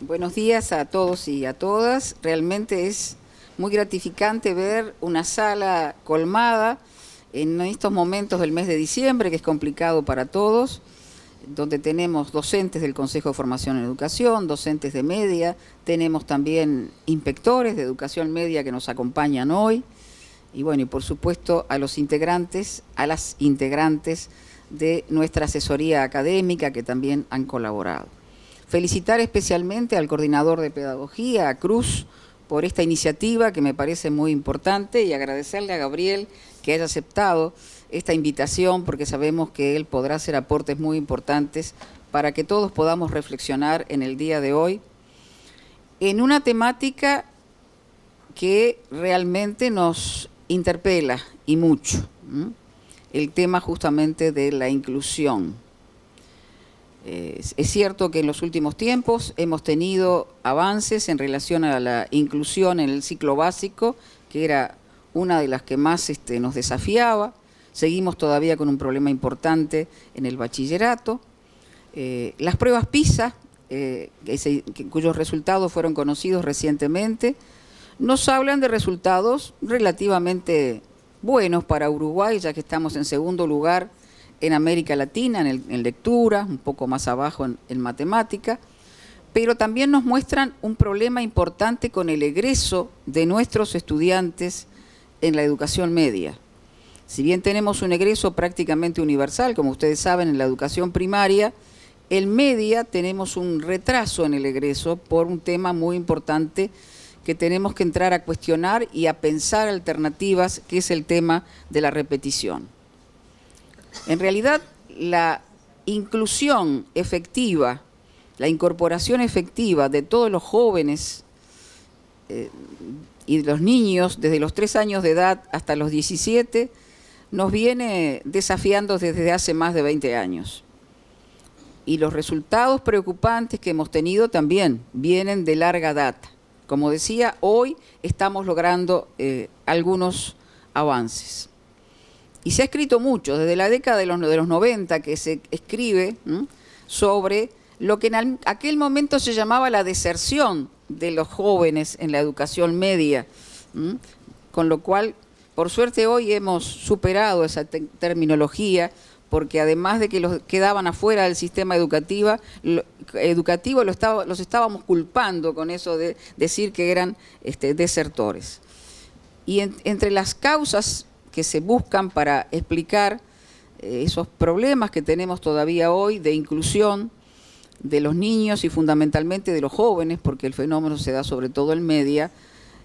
Buenos días a todos y a todas. Realmente es muy gratificante ver una sala colmada en estos momentos del mes de diciembre, que es complicado para todos, donde tenemos docentes del Consejo de Formación en Educación, docentes de media, tenemos también inspectores de educación media que nos acompañan hoy, y bueno, y por supuesto a los integrantes, a las integrantes de nuestra asesoría académica que también han colaborado. Felicitar especialmente al coordinador de pedagogía, a Cruz, por esta iniciativa que me parece muy importante, y agradecerle a Gabriel que haya aceptado esta invitación, porque sabemos que él podrá hacer aportes muy importantes para que todos podamos reflexionar en el día de hoy en una temática que realmente nos interpela y mucho, el tema justamente de la inclusión. Es cierto que en los últimos tiempos hemos tenido avances en relación a la inclusión en el ciclo básico, que era una de las que más nos desafiaba. Seguimos todavía con un problema importante en el bachillerato. Las pruebas PISA, cuyos resultados fueron conocidos recientemente, nos hablan de resultados relativamente buenos para Uruguay, ya que estamos en segundo lugar en América Latina, en lectura, un poco más abajo en matemática, pero también nos muestran un problema importante con el egreso de nuestros estudiantes en la educación media. Si bien tenemos un egreso prácticamente universal, como ustedes saben, en la educación primaria, en media tenemos un retraso en el egreso por un tema muy importante que tenemos que entrar a cuestionar y a pensar alternativas, que es el tema de la repetición. En realidad, la inclusión efectiva, la incorporación efectiva de todos los jóvenes y de los niños desde los 3 años de edad hasta los 17, nos viene desafiando desde hace más de 20 años. Y los resultados preocupantes que hemos tenido también vienen de larga data. Como decía, hoy estamos logrando algunos avances. Y se ha escrito mucho, desde la década de los 90, que se escribe sobre lo que en aquel momento se llamaba la deserción de los jóvenes en la educación media, con lo cual, por suerte, hoy hemos superado esa terminología, porque además de que los quedaban afuera del sistema educativo, los estábamos culpando con eso de decir que eran desertores. Y entre las causas que se buscan para explicar esos problemas que tenemos todavía hoy de inclusión de los niños y fundamentalmente de los jóvenes, porque el fenómeno se da sobre todo en media,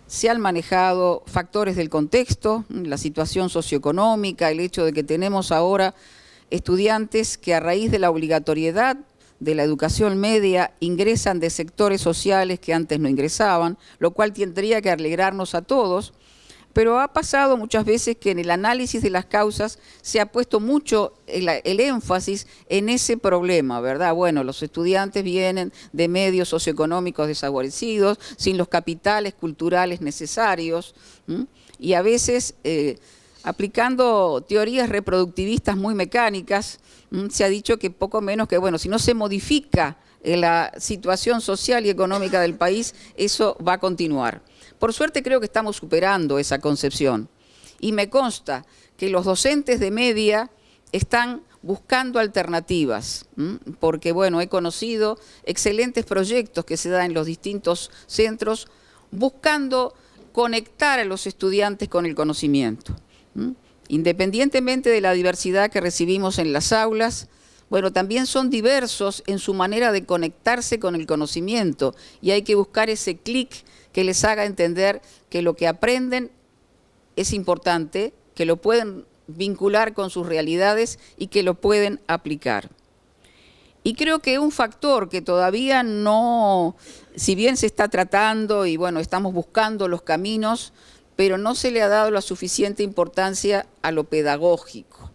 se han manejado factores del contexto, la situación socioeconómica, el hecho de que tenemos ahora estudiantes que a raíz de la obligatoriedad de la educación media ingresan de sectores sociales que antes no ingresaban, lo cual tendría que alegrarnos a todos. Pero ha pasado muchas veces que en el análisis de las causas se ha puesto mucho el énfasis en ese problema, ¿verdad? Bueno, los estudiantes vienen de medios socioeconómicos desfavorecidos, sin los capitales culturales necesarios, y a veces aplicando teorías reproductivistas muy mecánicas, se ha dicho que poco menos que, bueno, si no se modifica la situación social y económica del país, eso va a continuar. Por suerte creo que estamos superando esa concepción y me consta que los docentes de media están buscando alternativas, porque bueno, he conocido excelentes proyectos que se dan en los distintos centros buscando conectar a los estudiantes con el conocimiento. Independientemente de la diversidad que recibimos en las aulas, bueno, también son diversos en su manera de conectarse con el conocimiento y hay que buscar ese clic que les haga entender que lo que aprenden es importante, que lo pueden vincular con sus realidades y que lo pueden aplicar. Y creo que un factor que todavía no, si bien se está tratando y bueno, estamos buscando los caminos, pero no se le ha dado la suficiente importancia a lo pedagógico,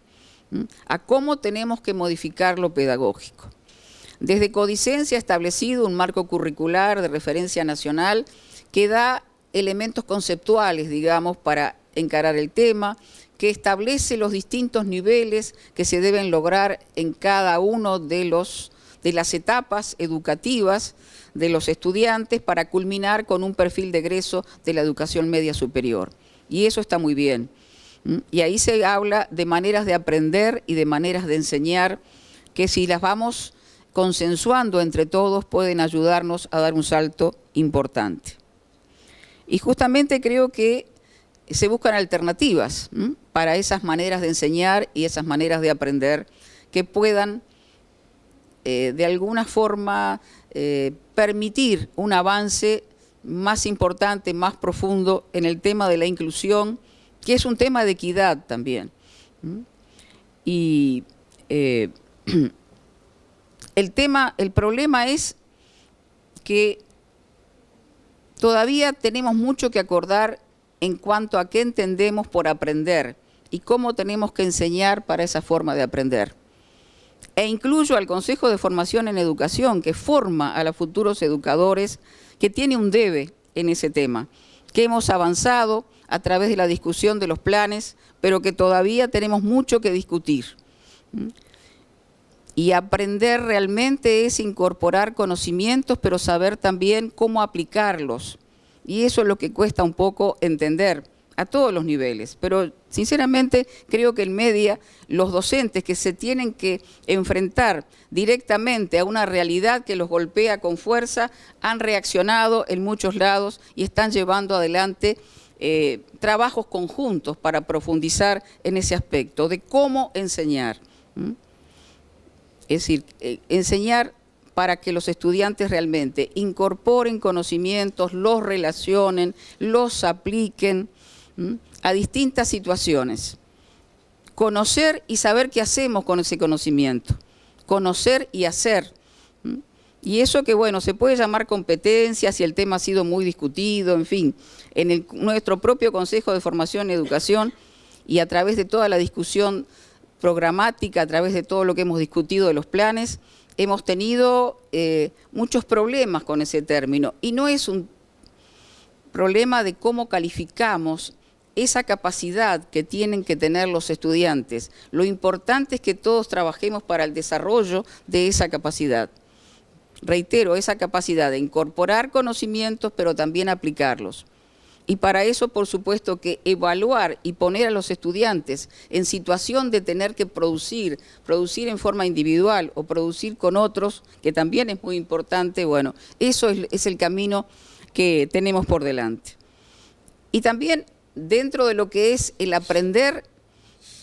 a cómo tenemos que modificar lo pedagógico. Desde Codicen se ha establecido un marco curricular de referencia nacional que da elementos conceptuales, digamos, para encarar el tema, que establece los distintos niveles que se deben lograr en cada uno de de las etapas educativas de los estudiantes para culminar con un perfil de egreso de la educación media superior. Y eso está muy bien. Y ahí se habla de maneras de aprender y de maneras de enseñar que si las vamos consensuando entre todos pueden ayudarnos a dar un salto importante. Y justamente creo que se buscan alternativas para esas maneras de enseñar y esas maneras de aprender que puedan de alguna forma permitir un avance más importante, más profundo en el tema de la inclusión, que es un tema de equidad también. Y el problema es que todavía tenemos mucho que acordar en cuanto a qué entendemos por aprender y cómo tenemos que enseñar para esa forma de aprender. E incluyo al Consejo de Formación en Educación, que forma a los futuros educadores, que tiene un debe en ese tema, que hemos avanzado a través de la discusión de los planes, pero que todavía tenemos mucho que discutir. Y aprender realmente es incorporar conocimientos, pero saber también cómo aplicarlos. Y eso es lo que cuesta un poco entender a todos los niveles. Pero sinceramente creo que en media los docentes que se tienen que enfrentar directamente a una realidad que los golpea con fuerza han reaccionado en muchos lados y están llevando adelante trabajos conjuntos para profundizar en ese aspecto de cómo enseñar. Es decir, enseñar para que los estudiantes realmente incorporen conocimientos, los relacionen, los apliquen a distintas situaciones. Conocer y saber qué hacemos con ese conocimiento. Conocer y hacer. Y eso que, bueno, se puede llamar competencias y el tema ha sido muy discutido, en fin, en nuestro propio Consejo de Formación y Educación y a través de toda la discusión programática, a través de todo lo que hemos discutido de los planes, hemos tenido muchos problemas con ese término. Y no es un problema de cómo calificamos esa capacidad que tienen que tener los estudiantes. Lo importante es que todos trabajemos para el desarrollo de esa capacidad. Reitero, esa capacidad de incorporar conocimientos, pero también aplicarlos. Y para eso, por supuesto, que evaluar y poner a los estudiantes en situación de tener que producir en forma individual o producir con otros, que también es muy importante, bueno, eso es el camino que tenemos por delante. Y también dentro de lo que es el aprender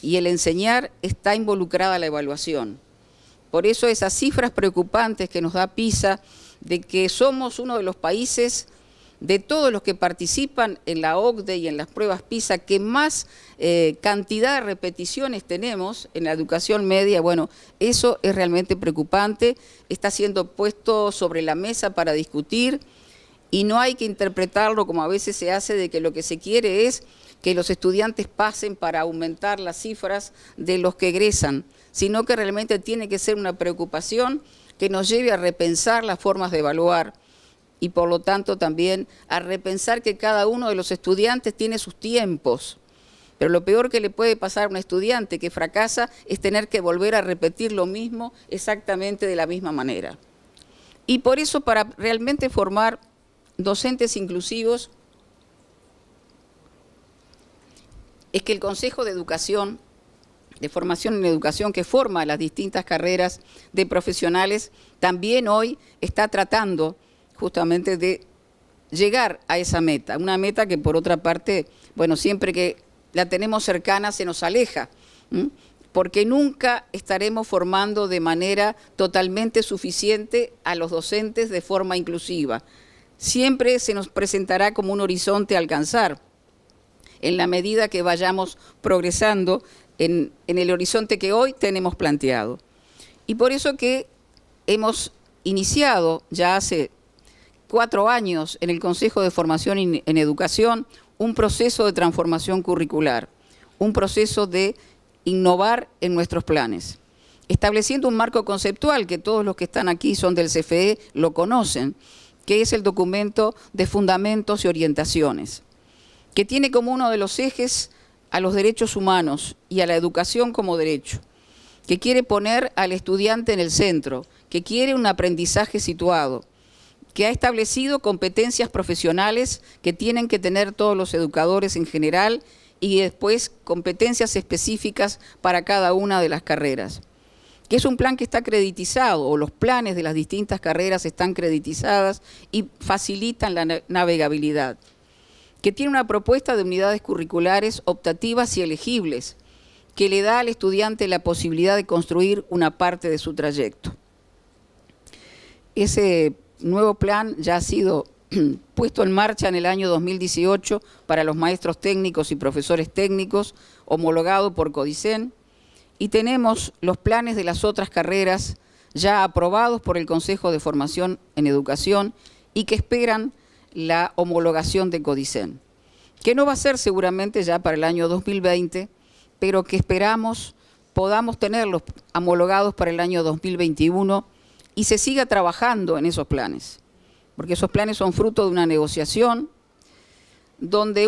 y el enseñar está involucrada la evaluación. Por eso esas cifras preocupantes que nos da PISA, de que somos uno de los países de todos los que participan en la OCDE y en las pruebas PISA, que más cantidad de repeticiones tenemos en la educación media, bueno, eso es realmente preocupante, está siendo puesto sobre la mesa para discutir y no hay que interpretarlo como a veces se hace de que lo que se quiere es que los estudiantes pasen para aumentar las cifras de los que egresan, sino que realmente tiene que ser una preocupación que nos lleve a repensar las formas de evaluar, y por lo tanto también a repensar que cada uno de los estudiantes tiene sus tiempos. Pero lo peor que le puede pasar a un estudiante que fracasa es tener que volver a repetir lo mismo exactamente de la misma manera. Y por eso, para realmente formar docentes inclusivos, es que el Consejo de Educación, de Formación en Educación, que forma las distintas carreras de profesionales, también hoy está tratando justamente de llegar a esa meta, una meta que por otra parte, bueno, siempre que la tenemos cercana se nos aleja, porque nunca estaremos formando de manera totalmente suficiente a los docentes de forma inclusiva. Siempre se nos presentará como un horizonte a alcanzar, en la medida que vayamos progresando en el horizonte que hoy tenemos planteado. Y por eso que hemos iniciado ya hace 4 años en el Consejo de Formación en Educación un proceso de transformación curricular, un proceso de innovar en nuestros planes, estableciendo un marco conceptual que todos los que están aquí son del CFE lo conocen, que es el documento de fundamentos y orientaciones, que tiene como uno de los ejes a los derechos humanos y a la educación como derecho. que quiere poner al estudiante en el centro, que quiere un aprendizaje situado, que ha establecido competencias profesionales que tienen que tener todos los educadores en general y después competencias específicas para cada una de las carreras. Que es un plan que está creditizado, o los planes de las distintas carreras están creditizadas y facilitan la navegabilidad. Que tiene una propuesta de unidades curriculares optativas y elegibles, que le da al estudiante la posibilidad de construir una parte de su trayecto. Ese nuevo plan ya ha sido puesto en marcha en el año 2018 para los maestros técnicos y profesores técnicos, homologado por Codicen, y tenemos los planes de las otras carreras ya aprobados por el Consejo de Formación en Educación y que esperan la homologación de Codicen, que no va a ser seguramente ya para el año 2020, pero que esperamos podamos tenerlos homologados para el año 2021 y se siga trabajando en esos planes, porque esos planes son fruto de una negociación donde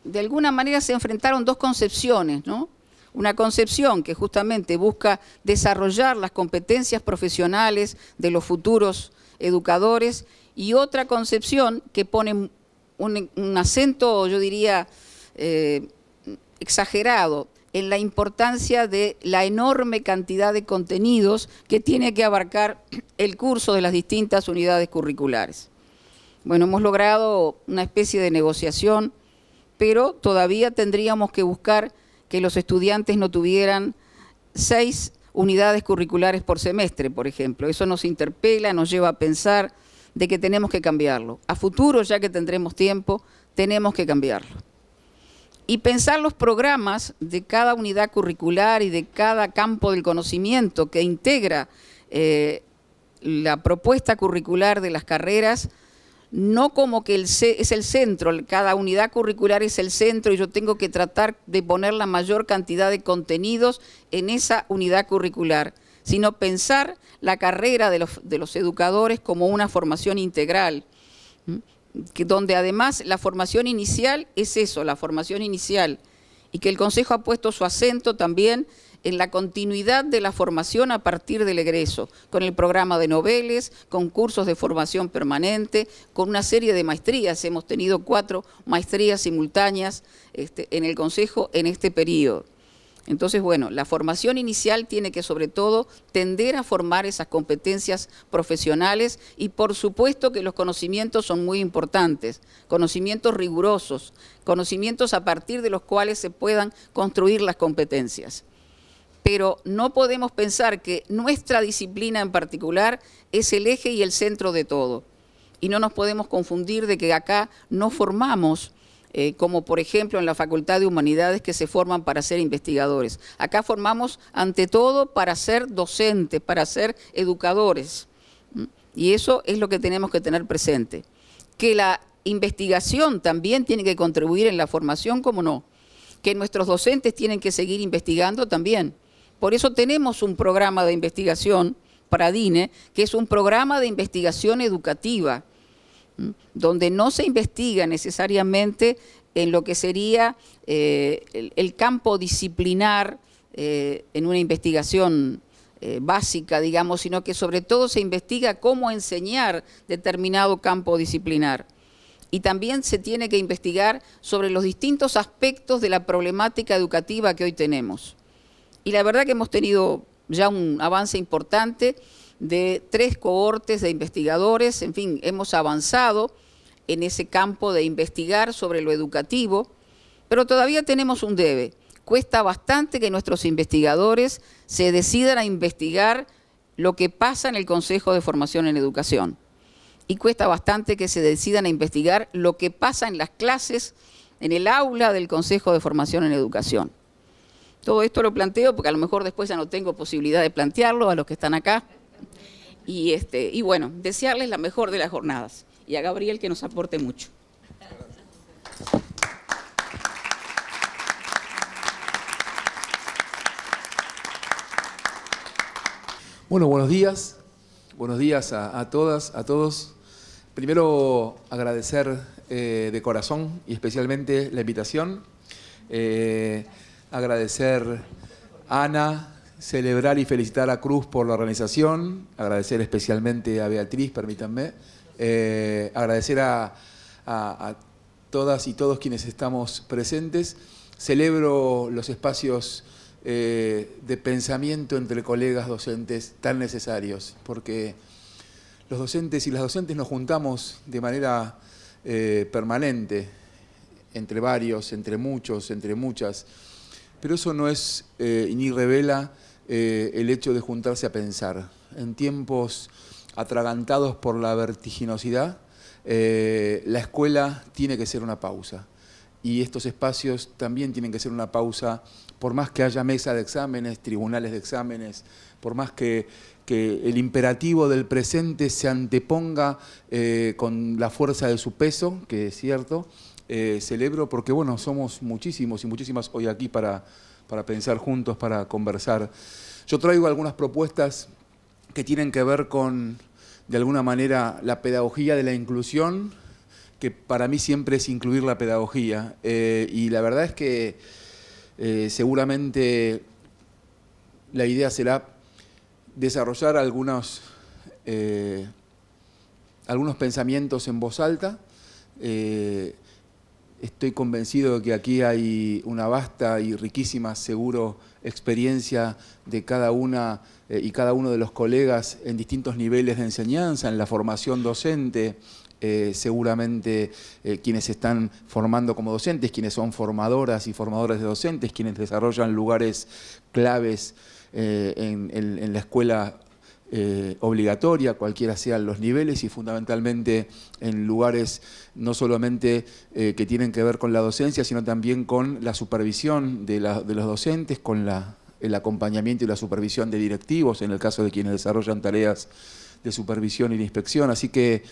de alguna manera se enfrentaron dos concepciones, ¿no? Una concepción que justamente busca desarrollar las competencias profesionales de los futuros educadores y otra concepción que pone un acento, yo diría, exagerado en la importancia de la enorme cantidad de contenidos que tiene que abarcar el curso de las distintas unidades curriculares. Bueno, hemos logrado una especie de negociación, pero todavía tendríamos que buscar que los estudiantes no tuvieran 6 unidades curriculares por semestre, por ejemplo. Eso nos interpela, nos lleva a pensar de que tenemos que cambiarlo. A futuro, ya que tendremos tiempo, tenemos que cambiarlo. Y pensar los programas de cada unidad curricular y de cada campo del conocimiento que integra la propuesta curricular de las carreras, no como que es el centro, cada unidad curricular es el centro y yo tengo que tratar de poner la mayor cantidad de contenidos en esa unidad curricular, sino pensar la carrera de los educadores como una formación integral, donde además la formación inicial es eso, la formación inicial, y que el Consejo ha puesto su acento también en la continuidad de la formación a partir del egreso, con el programa de noveles, con cursos de formación permanente, con una serie de maestrías. Hemos tenido 4 maestrías simultáneas en el Consejo en este periodo. Entonces, bueno, la formación inicial tiene que sobre todo tender a formar esas competencias profesionales y por supuesto que los conocimientos son muy importantes, conocimientos rigurosos, conocimientos a partir de los cuales se puedan construir las competencias. Pero no podemos pensar que nuestra disciplina en particular es el eje y el centro de todo. Y no nos podemos confundir de que acá no formamos como por ejemplo en la Facultad de Humanidades que se forman para ser investigadores. Acá formamos ante todo para ser docentes, para ser educadores. Y eso es lo que tenemos que tener presente. Que la investigación también tiene que contribuir en la formación, ¿cómo no? Que nuestros docentes tienen que seguir investigando también. Por eso tenemos un programa de investigación para DINE, que es un programa de investigación educativa, donde no se investiga necesariamente en lo que sería el campo disciplinar en una investigación básica, digamos, sino que sobre todo se investiga cómo enseñar determinado campo disciplinar. Y también se tiene que investigar sobre los distintos aspectos de la problemática educativa que hoy tenemos. Y la verdad que hemos tenido ya un avance importante de 3 cohortes de investigadores, en fin, hemos avanzado en ese campo de investigar sobre lo educativo, pero todavía tenemos un debe. Cuesta bastante que nuestros investigadores se decidan a investigar lo que pasa en el Consejo de Formación en Educación. Y cuesta bastante que se decidan a investigar lo que pasa en las clases, en el aula del Consejo de Formación en Educación. Todo esto lo planteo porque a lo mejor después ya no tengo posibilidad de plantearlo a los que están acá. Y bueno, desearles la mejor de las jornadas. Y a Gabriel que nos aporte mucho. Bueno, buenos días a todas, a todos. Primero agradecer de corazón y especialmente la invitación. agradecer a Ana, celebrar y felicitar a Cruz por la organización, agradecer especialmente a Beatriz, permítanme, agradecer a todas y todos quienes estamos presentes. Celebro los espacios de pensamiento entre colegas docentes tan necesarios, porque los docentes y las docentes nos juntamos de manera permanente, entre varios, entre muchos, entre muchas, pero eso no es ni revela el hecho de juntarse a pensar. En tiempos atragantados por la vertiginosidad, la escuela tiene que ser una pausa. Y estos espacios también tienen que ser una pausa, por más que haya mesa de exámenes, tribunales de exámenes, por más que el imperativo del presente se anteponga con la fuerza de su peso, que es cierto, celebro porque, bueno, somos muchísimos y muchísimas hoy aquí para pensar juntos, para conversar. Yo traigo algunas propuestas que tienen que ver con, de alguna manera, la pedagogía de la inclusión, que para mí siempre es incluir la pedagogía. Y la verdad es que seguramente la idea será desarrollar algunos pensamientos en voz alta. Estoy convencido de que aquí hay una vasta y riquísima, seguro, experiencia de cada una y cada uno de los colegas en distintos niveles de enseñanza, en la formación docente, seguramente quienes se están formando como docentes, quienes son formadoras y formadores de docentes, quienes desarrollan lugares claves en la escuela obligatoria, cualquiera sean los niveles, y fundamentalmente en lugares no solamente que tienen que ver con la docencia, sino también con la supervisión de los docentes, con el acompañamiento y la supervisión de directivos, en el caso de quienes desarrollan tareas de supervisión y de inspección. Así que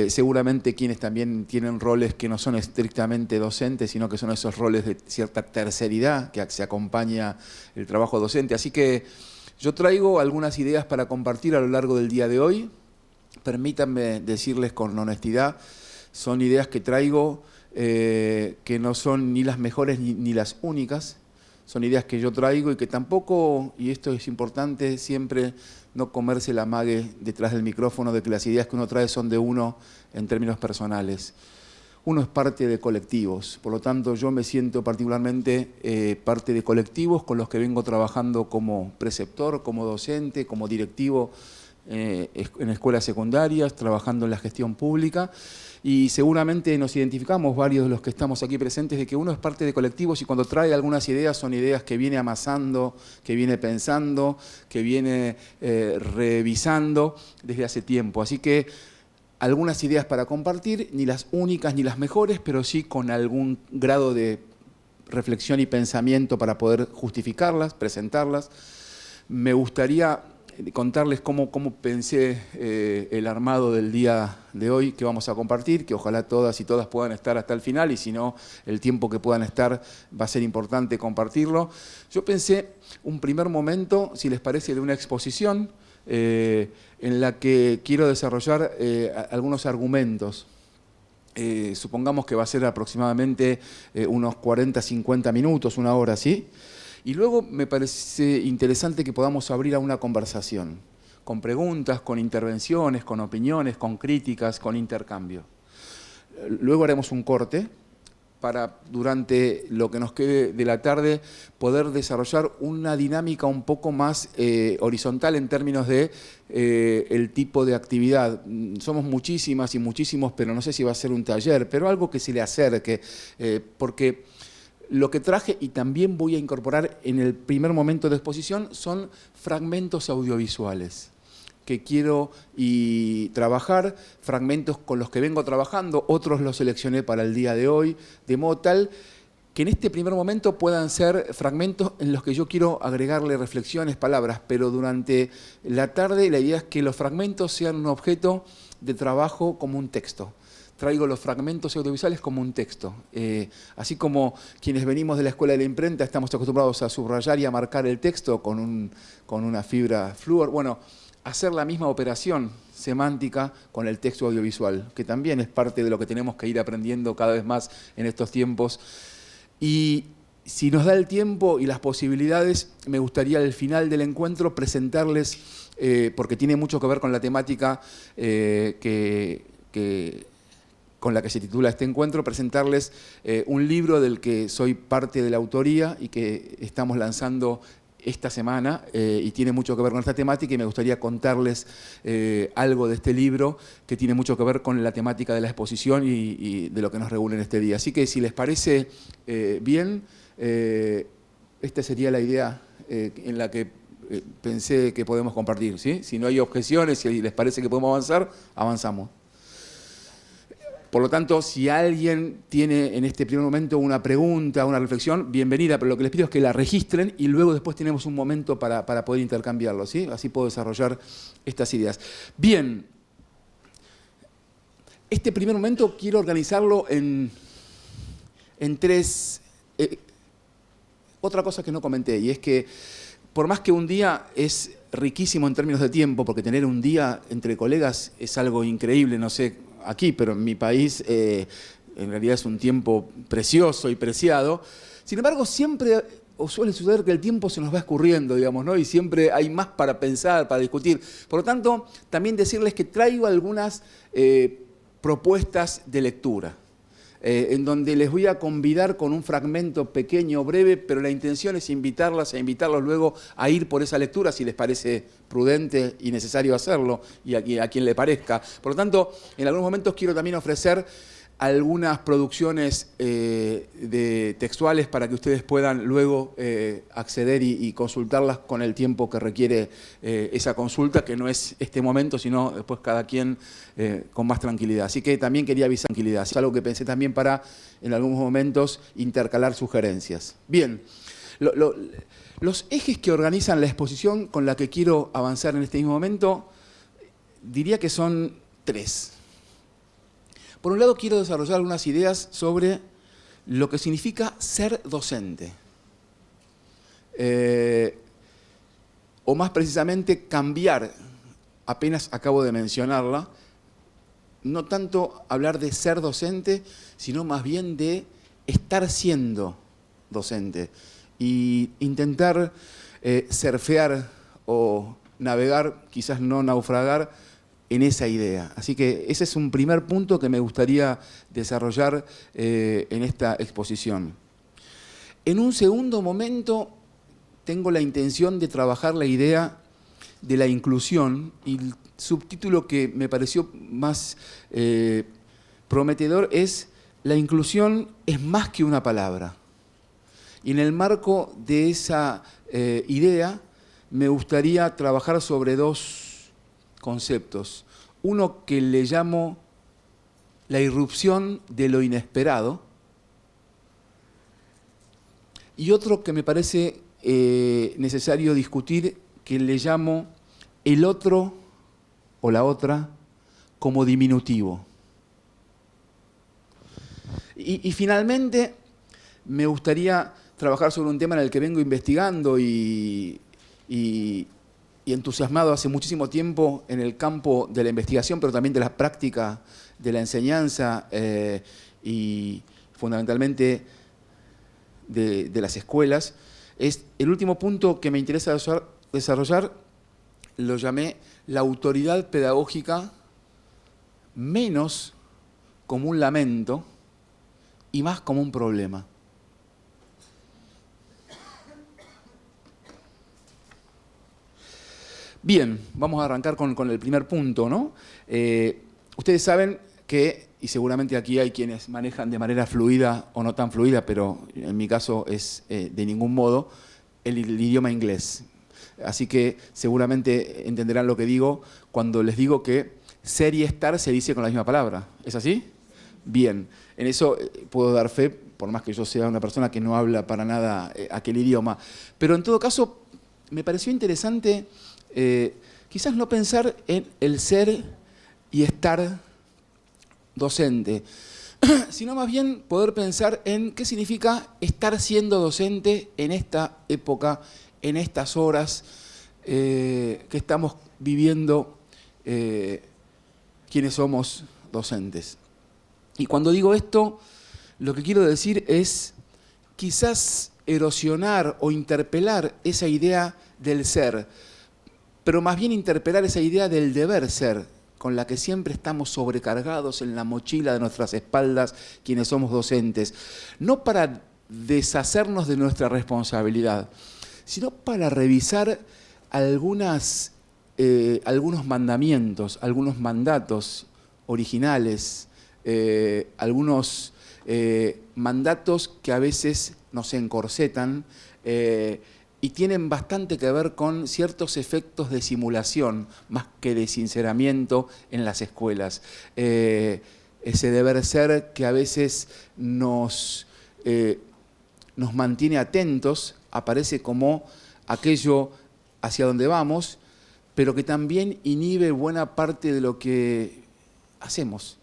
seguramente quienes también tienen roles que no son estrictamente docentes, sino que son esos roles de cierta terceridad que se acompaña el trabajo docente. Así que yo traigo algunas ideas para compartir a lo largo del día de hoy. Permítanme decirles con honestidad, son ideas que traigo que no son ni las mejores ni las únicas. Son ideas que yo traigo y que tampoco, y esto es importante, siempre no comerse la mague detrás del micrófono de que las ideas que uno trae son de uno en términos personales. Uno es parte de colectivos, por lo tanto yo me siento particularmente parte de colectivos con los que vengo trabajando como preceptor, como docente, como directivo en escuelas secundarias, trabajando en la gestión pública, y seguramente nos identificamos varios de los que estamos aquí presentes de que uno es parte de colectivos y cuando trae algunas ideas son ideas que viene amasando, que viene pensando, que viene revisando desde hace tiempo. Así que algunas ideas para compartir, ni las únicas ni las mejores, pero sí con algún grado de reflexión y pensamiento para poder justificarlas, presentarlas. Me gustaría contarles cómo pensé el armado del día de hoy que vamos a compartir, que ojalá todas y todas puedan estar hasta el final, y si no, el tiempo que puedan estar va a ser importante compartirlo. Yo pensé un primer momento, si les parece, de una exposición en la que quiero desarrollar algunos argumentos. Supongamos que va a ser aproximadamente unos 40, 50 minutos, una hora, ¿sí? Y luego me parece interesante que podamos abrir a una conversación, con preguntas, con intervenciones, con opiniones, con críticas, con intercambio. Luego haremos un corte para, durante lo que nos quede de la tarde, poder desarrollar una dinámica un poco más horizontal en términos de el tipo de actividad. Somos muchísimas y muchísimos, pero no sé si va a ser un taller, pero algo que se le acerque, porque lo que traje y también voy a incorporar en el primer momento de exposición son fragmentos audiovisuales que quiero trabajar, fragmentos con los que vengo trabajando, otros los seleccioné para el día de hoy, de modo tal que en este primer momento puedan ser fragmentos en los que yo quiero agregarle reflexiones, palabras, pero durante la tarde la idea es que los fragmentos sean un objeto de trabajo como un texto. Traigo los fragmentos audiovisuales como un texto. Así como quienes venimos de la escuela de la imprenta estamos acostumbrados a subrayar y a marcar el texto con una fibra flúor. Bueno, hacer la misma operación semántica con el texto audiovisual, que también es parte de lo que tenemos que ir aprendiendo cada vez más en estos tiempos. Y si nos da el tiempo y las posibilidades, me gustaría al final del encuentro presentarles, porque tiene mucho que ver con la temática con la que se titula este encuentro, presentarles un libro del que soy parte de la autoría y que estamos lanzando esta semana y tiene mucho que ver con esta temática, y me gustaría contarles algo de este libro que tiene mucho que ver con la temática de la exposición y de lo que nos reúne en este día. Así que si les parece bien, esta sería la idea en la que pensé que podemos compartir, ¿sí? Si no hay objeciones, si les parece que podemos avanzar, avanzamos. Por lo tanto, si alguien tiene en este primer momento una pregunta, una reflexión, bienvenida, pero lo que les pido es que la registren y luego después tenemos un momento para poder intercambiarlo, ¿sí? Así puedo desarrollar estas ideas. Bien, este primer momento quiero organizarlo en tres... otra cosa que no comenté, y es que por más que un día es riquísimo en términos de tiempo, porque tener un día entre colegas es algo increíble, no sé aquí, pero en mi país en realidad es un tiempo precioso y preciado. Sin embargo, siempre o suele suceder que el tiempo se nos va escurriendo, digamos, ¿no? Y siempre hay más para pensar, para discutir. Por lo tanto, también decirles que traigo algunas propuestas de lectura, en donde les voy a convidar con un fragmento pequeño, breve, pero la intención es invitarlos luego a ir por esa lectura, si les parece prudente y necesario hacerlo, y a quien le parezca. Por lo tanto, en algunos momentos quiero también ofrecer algunas producciones textuales para que ustedes puedan luego acceder y consultarlas con el tiempo que requiere esa consulta, que no es este momento, sino después cada quien con más tranquilidad. Así que también quería avisar tranquilidad. Es algo que pensé también para, en algunos momentos, intercalar sugerencias. Bien, los ejes que organizan la exposición con la que quiero avanzar en este mismo momento, diría que son tres. Por un lado, quiero desarrollar algunas ideas sobre lo que significa ser docente. O más precisamente, cambiar, apenas acabo de mencionarla, no tanto hablar de ser docente, sino más bien de estar siendo docente. Y intentar surfear o navegar, quizás no naufragar, en esa idea. Así que ese es un primer punto que me gustaría desarrollar en esta exposición. En un segundo momento tengo la intención de trabajar la idea de la inclusión, y el subtítulo que me pareció más prometedor es "La inclusión es más que una palabra". Y en el marco de esa idea me gustaría trabajar sobre dos conceptos. Uno que le llamo la irrupción de lo inesperado, y otro que me parece necesario discutir, que le llamo el otro o la otra como diminutivo. Y finalmente me gustaría trabajar sobre un tema en el que vengo investigando y entusiasmado hace muchísimo tiempo en el campo de la investigación, pero también de la práctica de la enseñanza y fundamentalmente de las escuelas. Es el último punto que me interesa desarrollar, lo llamé la autoridad pedagógica menos como un lamento y más como un problema. Bien, vamos a arrancar con el primer punto, ¿no? Ustedes saben que, y seguramente aquí hay quienes manejan de manera fluida o no tan fluida, pero en mi caso es de ningún modo, el idioma inglés. Así que seguramente entenderán lo que digo cuando les digo que ser y estar se dice con la misma palabra. ¿Es así? Bien, en eso puedo dar fe, por más que yo sea una persona que no habla para nada aquel idioma. Pero en todo caso, me pareció interesante quizás no pensar en el ser y estar docente, sino más bien poder pensar en qué significa estar siendo docente en esta época, en estas horas que estamos viviendo quienes somos docentes. Y cuando digo esto, lo que quiero decir es, quizás erosionar o interpelar esa idea del ser, pero más bien interpelar esa idea del deber ser, con la que siempre estamos sobrecargados en la mochila de nuestras espaldas quienes somos docentes, no para deshacernos de nuestra responsabilidad, sino para revisar algunos mandamientos, algunos mandatos originales, algunos mandatos que a veces nos encorsetan y tienen bastante que ver con ciertos efectos de simulación, más que de sinceramiento en las escuelas. Ese deber ser que a veces nos mantiene atentos, aparece como aquello hacia donde vamos, pero que también inhibe buena parte de lo que hacemos,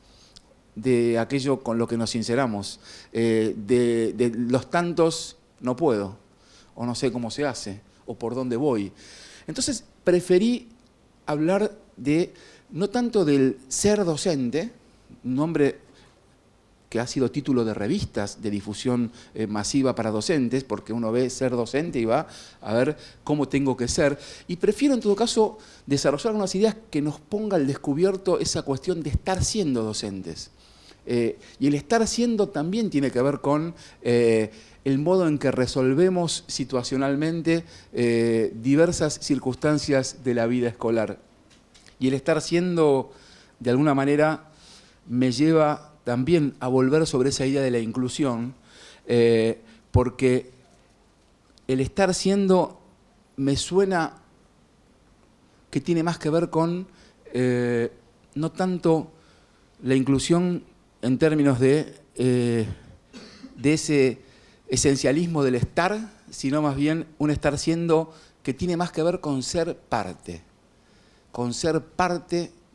de aquello con lo que nos sinceramos, de los tantos no puedo, o no sé cómo se hace, o por dónde voy. Entonces preferí hablar no tanto del ser docente, un nombre que ha sido título de revistas de difusión masiva para docentes, porque uno ve ser docente y va a ver cómo tengo que ser. Y prefiero en todo caso desarrollar unas ideas que nos ponga al descubierto esa cuestión de estar siendo docentes. Y el estar siendo también tiene que ver con el modo en que resolvemos situacionalmente diversas circunstancias de la vida escolar. Y el estar siendo, de alguna manera, me lleva también a volver sobre esa idea de la inclusión, porque el estar siendo me suena que tiene más que ver con no tanto la inclusión en términos de ese esencialismo del estar, sino más bien un estar siendo que tiene más que ver con ser parte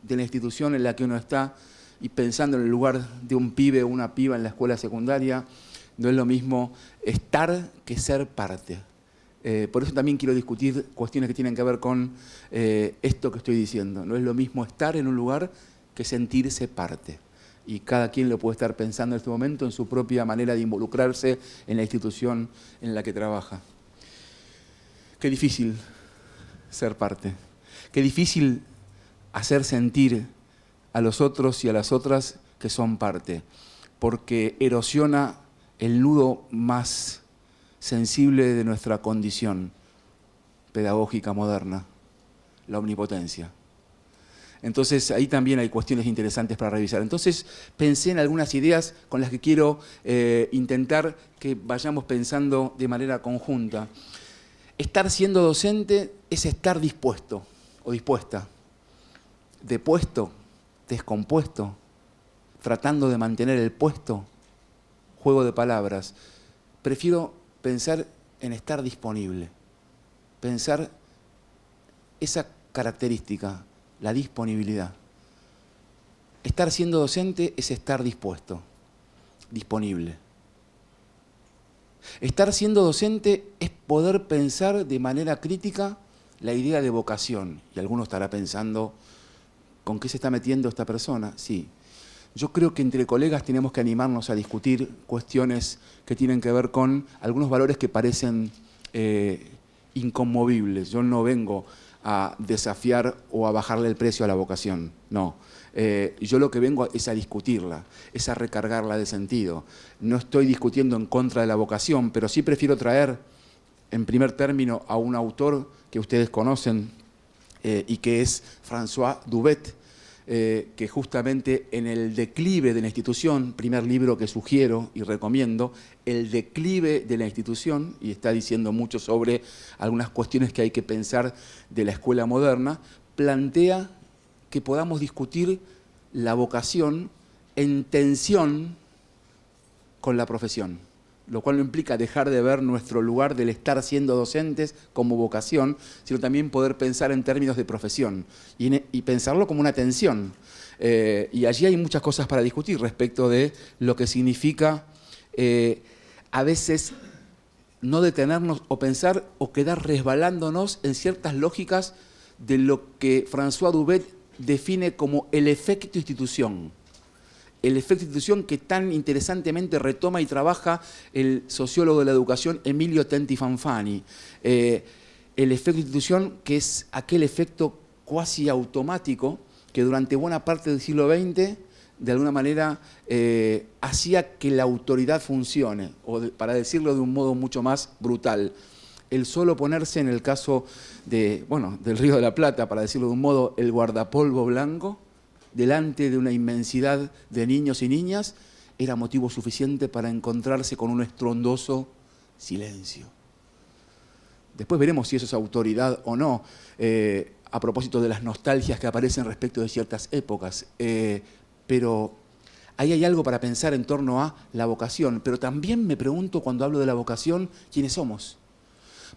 de la institución en la que uno está, y pensando en el lugar de un pibe o una piba en la escuela secundaria, no es lo mismo estar que ser parte. Por eso también quiero discutir cuestiones que tienen que ver con esto que estoy diciendo. No es lo mismo estar en un lugar que sentirse parte. Y cada quien lo puede estar pensando en este momento en su propia manera de involucrarse en la institución en la que trabaja. Qué difícil ser parte. Qué difícil hacer sentir a los otros y a las otras que son parte, porque erosiona el nudo más sensible de nuestra condición pedagógica moderna, la omnipotencia. Entonces ahí también hay cuestiones interesantes para revisar. Entonces pensé en algunas ideas con las que quiero intentar que vayamos pensando de manera conjunta. Estar siendo docente es estar dispuesto o dispuesta, depuesto, descompuesto, tratando de mantener el puesto, juego de palabras. Prefiero pensar en estar disponible, pensar esa característica, la disponibilidad. Estar siendo docente es estar dispuesto, disponible. Estar siendo docente es poder pensar de manera crítica la idea de vocación. Y alguno estará pensando, ¿con qué se está metiendo esta persona? Sí. Yo creo que entre colegas tenemos que animarnos a discutir cuestiones que tienen que ver con algunos valores que parecen inconmovibles. Yo no vengo a desafiar o a bajarle el precio a la vocación, no. Yo lo que vengo es a discutirla, es a recargarla de sentido. No estoy discutiendo en contra de la vocación, pero sí prefiero traer en primer término a un autor que ustedes conocen y que es François Dubet, que justamente en El declive de la institución, primer libro que sugiero y recomiendo, El declive de la institución, y está diciendo mucho sobre algunas cuestiones que hay que pensar de la escuela moderna, plantea que podamos discutir la vocación en tensión con la profesión, lo cual no implica dejar de ver nuestro lugar del estar siendo docentes como vocación, sino también poder pensar en términos de profesión y pensarlo como una tensión. Y allí hay muchas cosas para discutir respecto de lo que significa a veces no detenernos o pensar o quedar resbalándonos en ciertas lógicas de lo que François Dubet define como el efecto institución. el efecto institución que tan interesantemente retoma y trabaja el sociólogo de la educación Emilio Tenti Fanfani. El efecto institución, que es aquel efecto cuasi automático que durante buena parte del siglo XX de alguna manera hacía que la autoridad funcione, o para decirlo de un modo mucho más brutal. El solo ponerse, en el caso del Río de la Plata, para decirlo de un modo, el guardapolvo blanco, delante de una inmensidad de niños y niñas, era motivo suficiente para encontrarse con un estruendoso silencio. Después veremos si eso es autoridad o no, a propósito de las nostalgias que aparecen respecto de ciertas épocas. Pero ahí hay algo para pensar en torno a la vocación. Pero también me pregunto, cuando hablo de la vocación, ¿quiénes somos?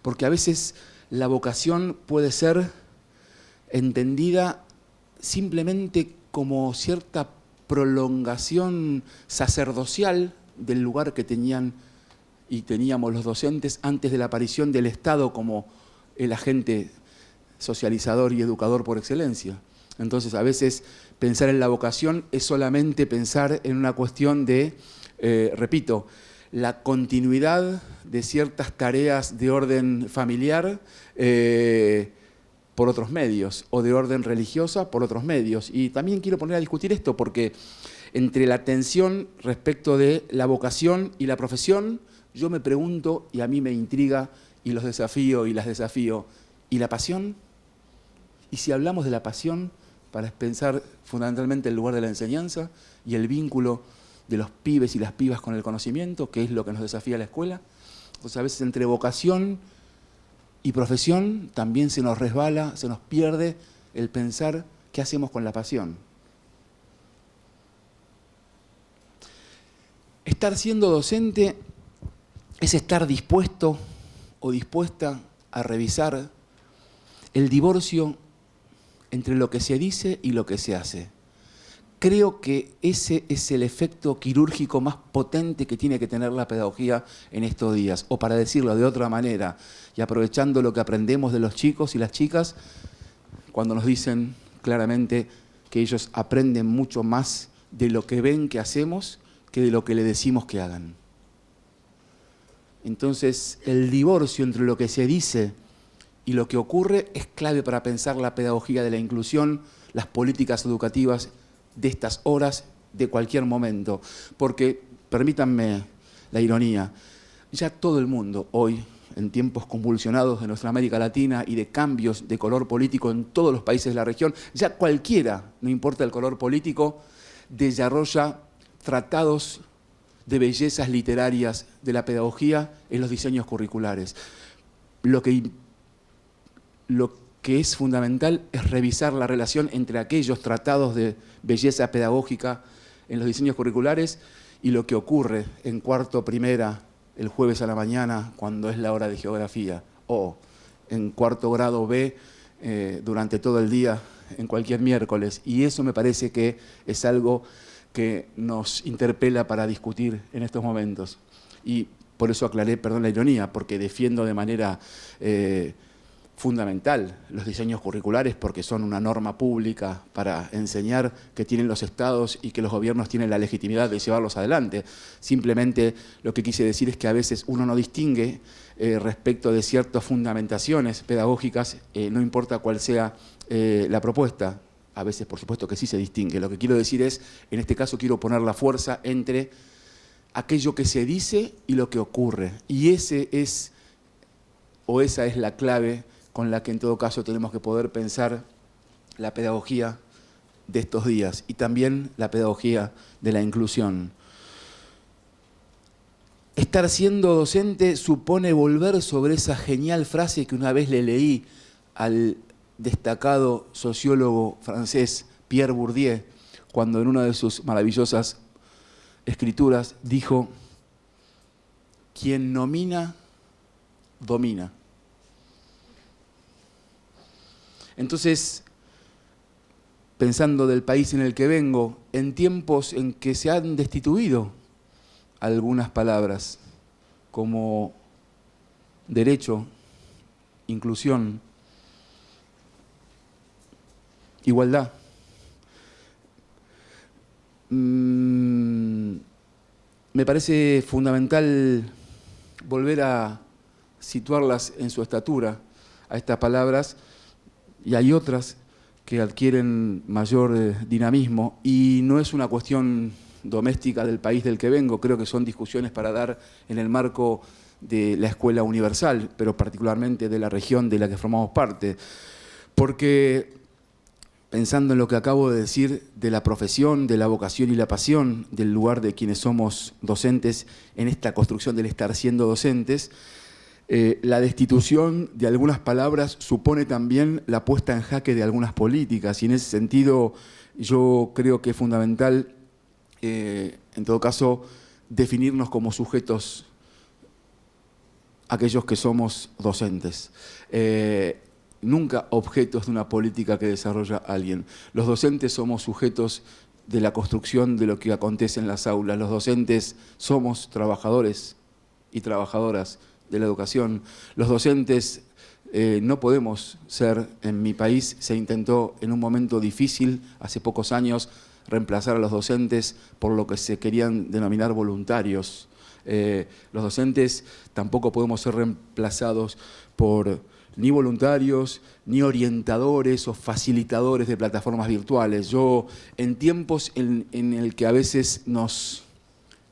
Porque a veces la vocación puede ser entendida simplemente como cierta prolongación sacerdotal del lugar que tenían y teníamos los docentes antes de la aparición del Estado como el agente socializador y educador por excelencia. Entonces, a veces pensar en la vocación es solamente pensar en una cuestión de, repito, la continuidad de ciertas tareas de orden familiar por otros medios, o de orden religiosa por otros medios. Y también quiero poner a discutir esto, porque entre la tensión respecto de la vocación y la profesión, yo me pregunto, y a mí me intriga, y los desafío y las desafío, ¿y la pasión? Y si hablamos de la pasión, para pensar fundamentalmente el lugar de la enseñanza y el vínculo de los pibes y las pibas con el conocimiento, que es lo que nos desafía la escuela. Entonces, a veces entre vocación y profesión también se nos resbala, se nos pierde el pensar qué hacemos con la pasión. Estar siendo docente es estar dispuesto o dispuesta a revisar el divorcio entre lo que se dice y lo que se hace. Creo que ese es el efecto quirúrgico más potente que tiene que tener la pedagogía en estos días. O para decirlo de otra manera, y aprovechando lo que aprendemos de los chicos y las chicas, cuando nos dicen claramente que ellos aprenden mucho más de lo que ven que hacemos que de lo que le decimos que hagan. Entonces, el divorcio entre lo que se dice y lo que ocurre es clave para pensar la pedagogía de la inclusión, las políticas educativas de estas horas, de cualquier momento. Porque, permítanme la ironía, ya todo el mundo hoy, en tiempos convulsionados de nuestra América Latina y de cambios de color político en todos los países de la región, ya cualquiera, no importa el color político, desarrolla tratados de bellezas literarias de la pedagogía en los diseños curriculares. Lo que es fundamental es revisar la relación entre aquellos tratados de belleza pedagógica en los diseños curriculares y lo que ocurre en cuarto primera el jueves a la mañana cuando es la hora de geografía, o en cuarto grado B durante todo el día en cualquier miércoles. Y eso me parece que es algo que nos interpela para discutir en estos momentos. Y por eso aclaré, perdón la ironía, porque defiendo de manera fundamental los diseños curriculares porque son una norma pública para enseñar que tienen los estados y que los gobiernos tienen la legitimidad de llevarlos adelante. Simplemente lo que quise decir es que a veces uno no distingue respecto de ciertas fundamentaciones pedagógicas, no importa cuál sea la propuesta. A veces, por supuesto, que sí se distingue. Lo que quiero decir es, en este caso quiero poner la fuerza entre aquello que se dice y lo que ocurre. Y esa es la clave con la que en todo caso tenemos que poder pensar la pedagogía de estos días y también la pedagogía de la inclusión. Estar siendo docente supone volver sobre esa genial frase que una vez le leí al destacado sociólogo francés Pierre Bourdieu, cuando en una de sus maravillosas escrituras dijo: quien nomina, domina. Entonces, pensando del país en el que vengo, en tiempos en que se han destituido algunas palabras como derecho, inclusión, igualdad, me parece fundamental volver a situarlas en su estatura, a estas palabras, y hay otras que adquieren mayor dinamismo, y no es una cuestión doméstica del país del que vengo, creo que son discusiones para dar en el marco de la escuela universal, pero particularmente de la región de la que formamos parte. Porque pensando en lo que acabo de decir de la profesión, de la vocación y la pasión, del lugar de quienes somos docentes en esta construcción del estar siendo docentes, la destitución de algunas palabras supone también la puesta en jaque de algunas políticas, y en ese sentido yo creo que es fundamental, en todo caso, definirnos como sujetos aquellos que somos docentes. Nunca objetos de una política que desarrolla alguien. Los docentes somos sujetos de la construcción de lo que acontece en las aulas. Los docentes somos trabajadores y trabajadoras de la educación. Los docentes no podemos ser, en mi país se intentó en un momento difícil, hace pocos años, reemplazar a los docentes por lo que se querían denominar voluntarios. Los docentes tampoco podemos ser reemplazados por ni voluntarios, ni orientadores o facilitadores de plataformas virtuales. Yo, en tiempos en el que a veces nos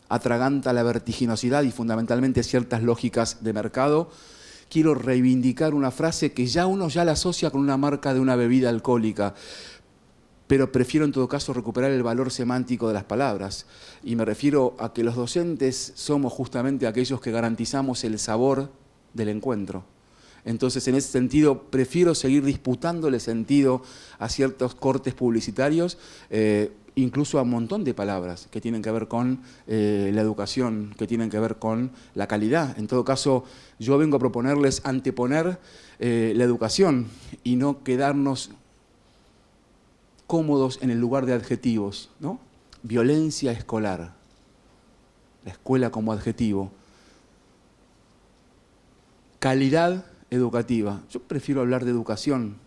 atraganta la vertiginosidad y fundamentalmente ciertas lógicas de mercado, quiero reivindicar una frase que uno la asocia con una marca de una bebida alcohólica, pero prefiero en todo caso recuperar el valor semántico de las palabras. Y me refiero a que los docentes somos justamente aquellos que garantizamos el sabor del encuentro. Entonces, en ese sentido, prefiero seguir disputándole sentido a ciertos cortes publicitarios, incluso a un montón de palabras que tienen que ver con la educación, que tienen que ver con la calidad. En todo caso, yo vengo a proponerles anteponer la educación y no quedarnos cómodos en el lugar de adjetivos, ¿no? Violencia escolar, la escuela como adjetivo. Calidad educativa. Yo prefiero hablar de educación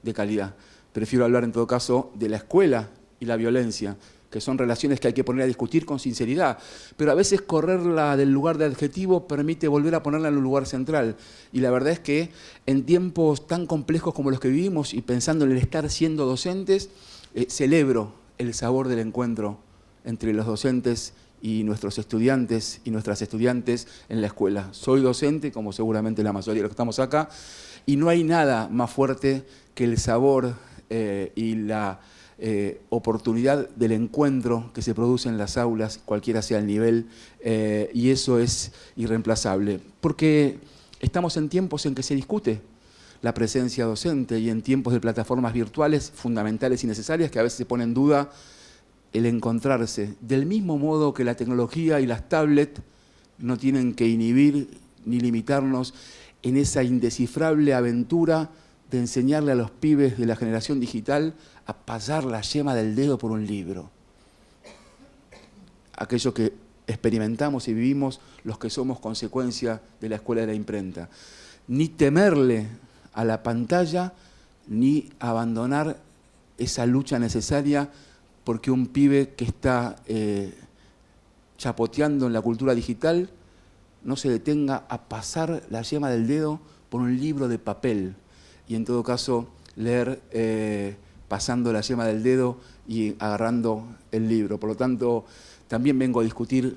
de calidad. Prefiero hablar en todo caso de la escuela y la violencia, que son relaciones que hay que poner a discutir con sinceridad. Pero a veces correrla del lugar de adjetivo permite volver a ponerla en un lugar central. Y la verdad es que en tiempos tan complejos como los que vivimos y pensando en el estar siendo docentes, celebro el sabor del encuentro entre los docentes y nuestros estudiantes y nuestras estudiantes en la escuela. Soy docente, como seguramente la mayoría de los que estamos acá, y no hay nada más fuerte que el sabor y la oportunidad del encuentro que se produce en las aulas, cualquiera sea el nivel, y eso es irreemplazable. Porque estamos en tiempos en que se discute la presencia docente y en tiempos de plataformas virtuales fundamentales y necesarias que a veces se pone en duda el encontrarse, del mismo modo que la tecnología y las tablets no tienen que inhibir ni limitarnos en esa indescifrable aventura de enseñarle a los pibes de la generación digital a pasar la yema del dedo por un libro. Aquello que experimentamos y vivimos los que somos consecuencia de la escuela de la imprenta. Ni temerle a la pantalla, ni abandonar esa lucha necesaria porque un pibe que está chapoteando en la cultura digital no se detenga a pasar la yema del dedo por un libro de papel y en todo caso leer pasando la yema del dedo y agarrando el libro. Por lo tanto, también vengo a discutir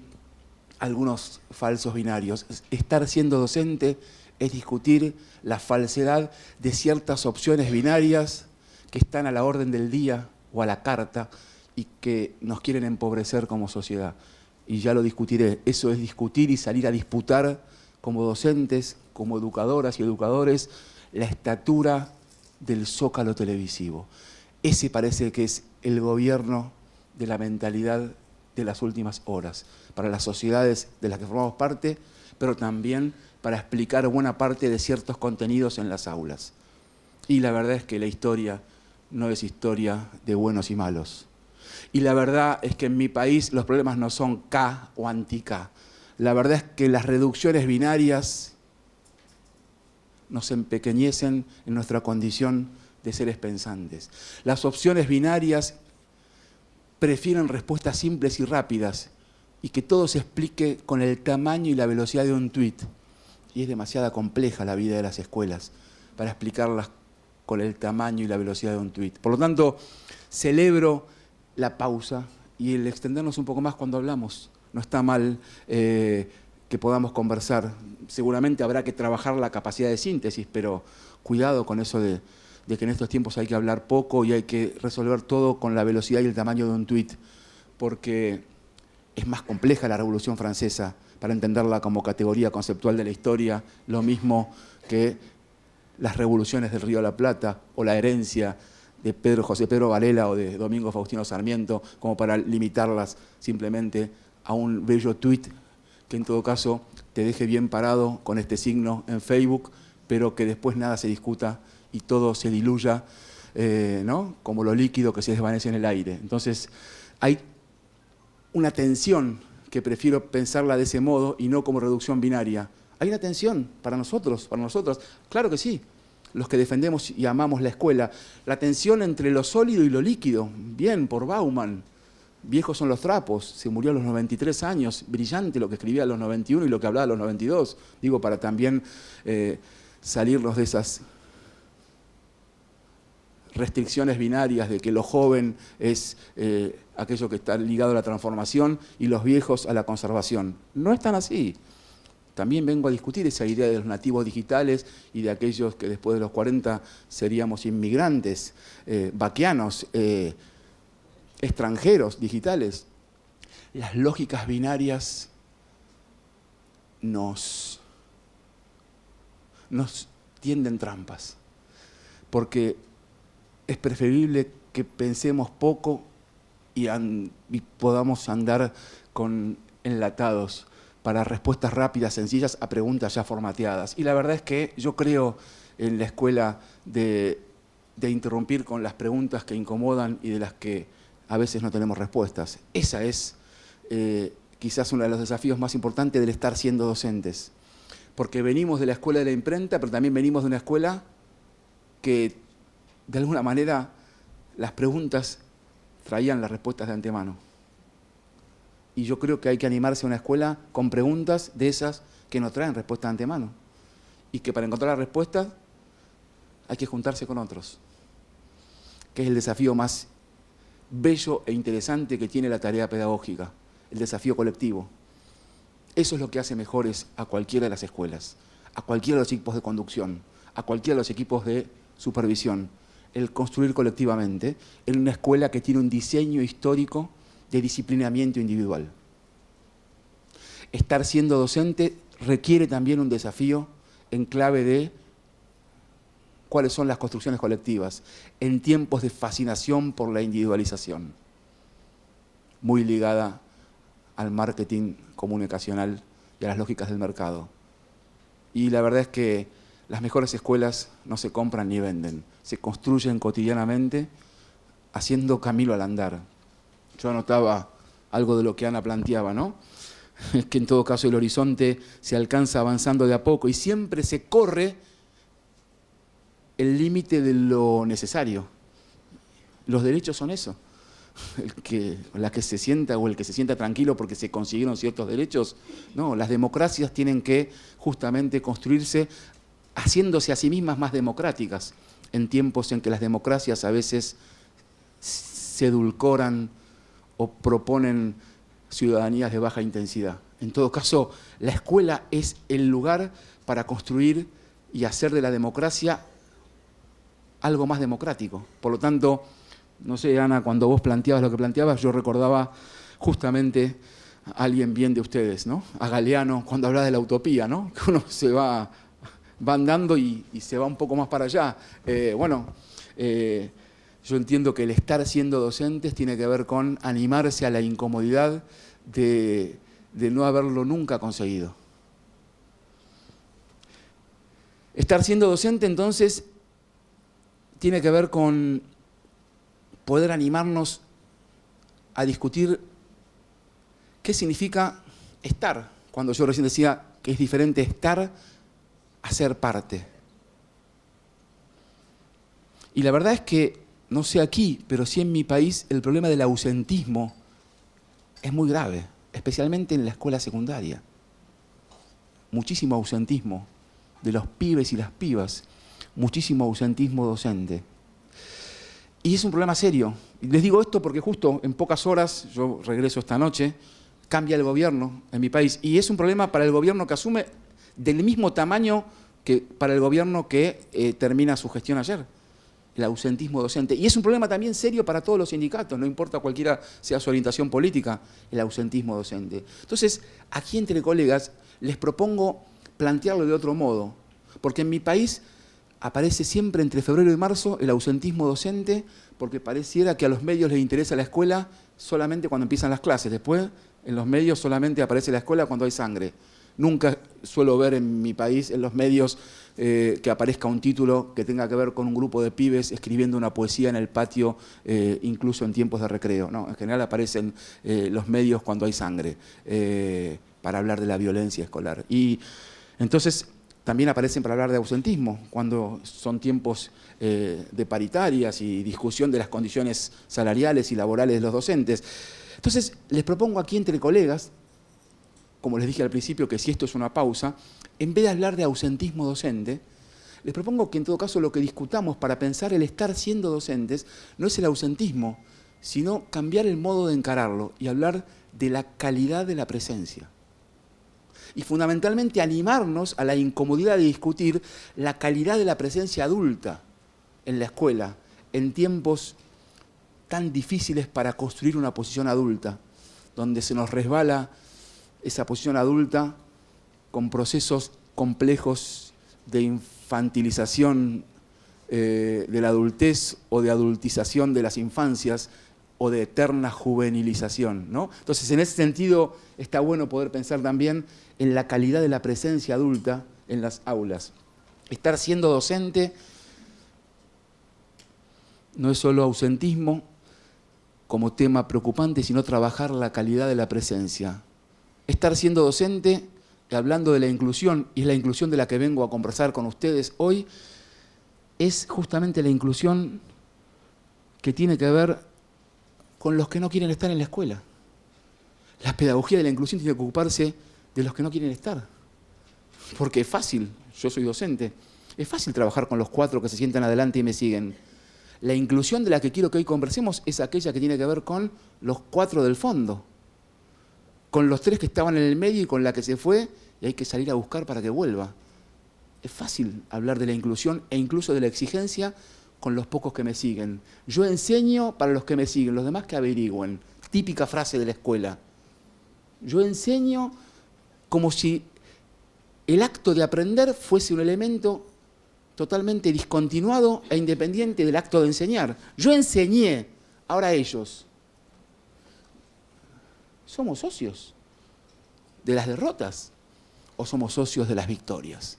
algunos falsos binarios. Estar siendo docente es discutir la falsedad de ciertas opciones binarias que están a la orden del día o a la carta y que nos quieren empobrecer como sociedad. Y ya lo discutiré. Eso es discutir y salir a disputar como docentes, como educadoras y educadores, la estatura del zócalo televisivo. Ese parece que es el gobierno de la mentalidad de las últimas horas, para las sociedades de las que formamos parte, pero también para explicar buena parte de ciertos contenidos en las aulas. Y la verdad es que la historia no es historia de buenos y malos. Y la verdad es que en mi país los problemas no son K o anti-K. La verdad es que las reducciones binarias nos empequeñecen en nuestra condición de seres pensantes. Las opciones binarias prefieren respuestas simples y rápidas y que todo se explique con el tamaño y la velocidad de un tuit. Y es demasiado compleja la vida de las escuelas para explicarlas con el tamaño y la velocidad de un tuit. Por lo tanto, celebro la pausa y el extendernos un poco más cuando hablamos. No está mal que podamos conversar. Seguramente habrá que trabajar la capacidad de síntesis, pero cuidado con eso de que en estos tiempos hay que hablar poco y hay que resolver todo con la velocidad y el tamaño de un tuit, porque es más compleja la Revolución Francesa para entenderla como categoría conceptual de la historia, lo mismo que las revoluciones del Río de la Plata o la herencia de José Pedro Varela o de Domingo Faustino Sarmiento, como para limitarlas simplemente a un bello tuit que en todo caso te deje bien parado con este signo en Facebook, pero que después nada se discuta y todo se diluya, ¿no? Como lo líquido que se desvanece en el aire. Entonces, hay una tensión que prefiero pensarla de ese modo y no como reducción binaria. Hay una tensión para nosotros, para nosotras. Claro que sí, los que defendemos y amamos la escuela. La tensión entre lo sólido y lo líquido. Bien, por Bauman. Viejos son los trapos. Se murió a los 93 años. Brillante lo que escribía a los 91 y lo que hablaba a los 92. Digo, para también salirnos de esas restricciones binarias de que lo joven es aquello que está ligado a la transformación y los viejos a la conservación. No es tan así. También vengo a discutir esa idea de los nativos digitales y de aquellos que después de los 40 seríamos inmigrantes, vaquianos, extranjeros digitales. Las lógicas binarias nos tienden trampas, porque es preferible que pensemos poco y podamos andar con enlatados para respuestas rápidas, sencillas, a preguntas ya formateadas. Y la verdad es que yo creo en la escuela de interrumpir con las preguntas que incomodan y de las que a veces no tenemos respuestas. Esa es quizás uno de los desafíos más importantes del estar siendo docentes. Porque venimos de la escuela de la imprenta, pero también venimos de una escuela que, de alguna manera, las preguntas traían las respuestas de antemano. Y yo creo que hay que animarse a una escuela con preguntas de esas que no traen respuesta de antemano. Y que para encontrar la respuesta hay que juntarse con otros. Que es el desafío más bello e interesante que tiene la tarea pedagógica. El desafío colectivo. Eso es lo que hace mejores a cualquiera de las escuelas, a cualquiera de los equipos de conducción, a cualquiera de los equipos de supervisión. El construir colectivamente en una escuela que tiene un diseño histórico de disciplinamiento individual. Estar siendo docente requiere también un desafío en clave de cuáles son las construcciones colectivas en tiempos de fascinación por la individualización, muy ligada al marketing comunicacional y a las lógicas del mercado. Y la verdad es que las mejores escuelas no se compran ni venden, se construyen cotidianamente haciendo camino al andar. Yo anotaba algo de lo que Ana planteaba, ¿no? Es que en todo caso el horizonte se alcanza avanzando de a poco y siempre se corre el límite de lo necesario. Los derechos son eso. La que se sienta o el que se sienta tranquilo porque se consiguieron ciertos derechos. No, las democracias tienen que justamente construirse haciéndose a sí mismas más democráticas en tiempos en que las democracias a veces se edulcoran o proponen ciudadanías de baja intensidad. En todo caso, la escuela es el lugar para construir y hacer de la democracia algo más democrático. Por lo tanto, no sé, Ana, cuando vos planteabas lo que planteabas, yo recordaba justamente a alguien bien de ustedes, ¿no? A Galeano, cuando hablaba de la utopía, ¿no? Que uno se va andando y se va un poco más para allá. Yo entiendo que el estar siendo docentes tiene que ver con animarse a la incomodidad de no haberlo nunca conseguido. Estar siendo docente, entonces, tiene que ver con poder animarnos a discutir qué significa estar. Cuando yo recién decía que es diferente estar a ser parte. Y la verdad es que, no sé aquí, pero sí en mi país, el problema del ausentismo es muy grave, especialmente en la escuela secundaria. Muchísimo ausentismo de los pibes y las pibas, muchísimo ausentismo docente. Y es un problema serio. Les digo esto porque justo en pocas horas, yo regreso esta noche, cambia el gobierno en mi país. Y es un problema para el gobierno que asume del mismo tamaño que para el gobierno que termina su gestión ayer, el ausentismo docente. Y es un problema también serio para todos los sindicatos, no importa cualquiera sea su orientación política, el ausentismo docente. Entonces, aquí entre colegas les propongo plantearlo de otro modo, porque en mi país aparece siempre entre febrero y marzo el ausentismo docente, porque pareciera que a los medios les interesa la escuela solamente cuando empiezan las clases. Después, en los medios solamente aparece la escuela cuando hay sangre. Nunca suelo ver en mi país, en los medios, que aparezca un título que tenga que ver con un grupo de pibes escribiendo una poesía en el patio, incluso en tiempos de recreo. No, en general aparecen los medios cuando hay sangre, para hablar de la violencia escolar. Y entonces también aparecen para hablar de ausentismo, cuando son tiempos de paritarias y discusión de las condiciones salariales y laborales de los docentes. Entonces, les propongo aquí entre colegas, como les dije al principio, que si esto es una pausa, en vez de hablar de ausentismo docente, les propongo que en todo caso lo que discutamos para pensar el estar siendo docentes no es el ausentismo, sino cambiar el modo de encararlo y hablar de la calidad de la presencia. Y fundamentalmente animarnos a la incomodidad de discutir la calidad de la presencia adulta en la escuela, en tiempos tan difíciles para construir una posición adulta, donde se nos resbala esa posición adulta con procesos complejos de infantilización de la adultez o de adultización de las infancias o de eterna juvenilización, ¿no? Entonces, en ese sentido, está bueno poder pensar también en la calidad de la presencia adulta en las aulas. Estar siendo docente no es solo ausentismo como tema preocupante, sino trabajar la calidad de la presencia. Estar siendo docente, hablando de la inclusión, y es la inclusión de la que vengo a conversar con ustedes hoy, es justamente la inclusión que tiene que ver con los que no quieren estar en la escuela. La pedagogía de la inclusión tiene que ocuparse de los que no quieren estar. Porque es fácil, yo soy docente, es fácil trabajar con los 4 que se sientan adelante y me siguen. La inclusión de la que quiero que hoy conversemos es aquella que tiene que ver con los 4 del fondo, con los 3 que estaban en el medio y con la que se fue y hay que salir a buscar para que vuelva. Es fácil hablar de la inclusión e incluso de la exigencia con los pocos que me siguen. Yo enseño para los que me siguen, los demás que averigüen. Típica frase de la escuela. Yo enseño como si el acto de aprender fuese un elemento totalmente discontinuado e independiente del acto de enseñar. Yo enseñé, ahora ellos. ¿Somos socios de las derrotas o somos socios de las victorias?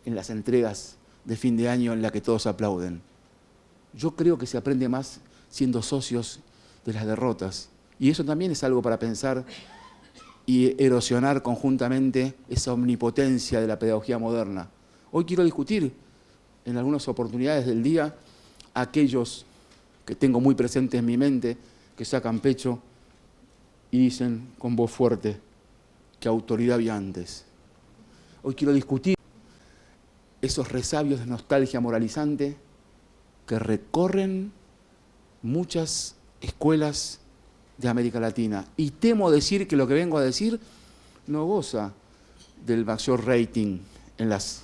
En las entregas de fin de año en la que todos aplauden. Yo creo que se aprende más siendo socios de las derrotas. Y eso también es algo para pensar y erosionar conjuntamente esa omnipotencia de la pedagogía moderna. Hoy quiero discutir en algunas oportunidades del día a aquellos que tengo muy presentes en mi mente, que sacan pecho y dicen con voz fuerte que autoridad había antes. Hoy quiero discutir esos resabios de nostalgia moralizante que recorren muchas escuelas de América Latina. Y temo decir que lo que vengo a decir no goza del mayor rating en las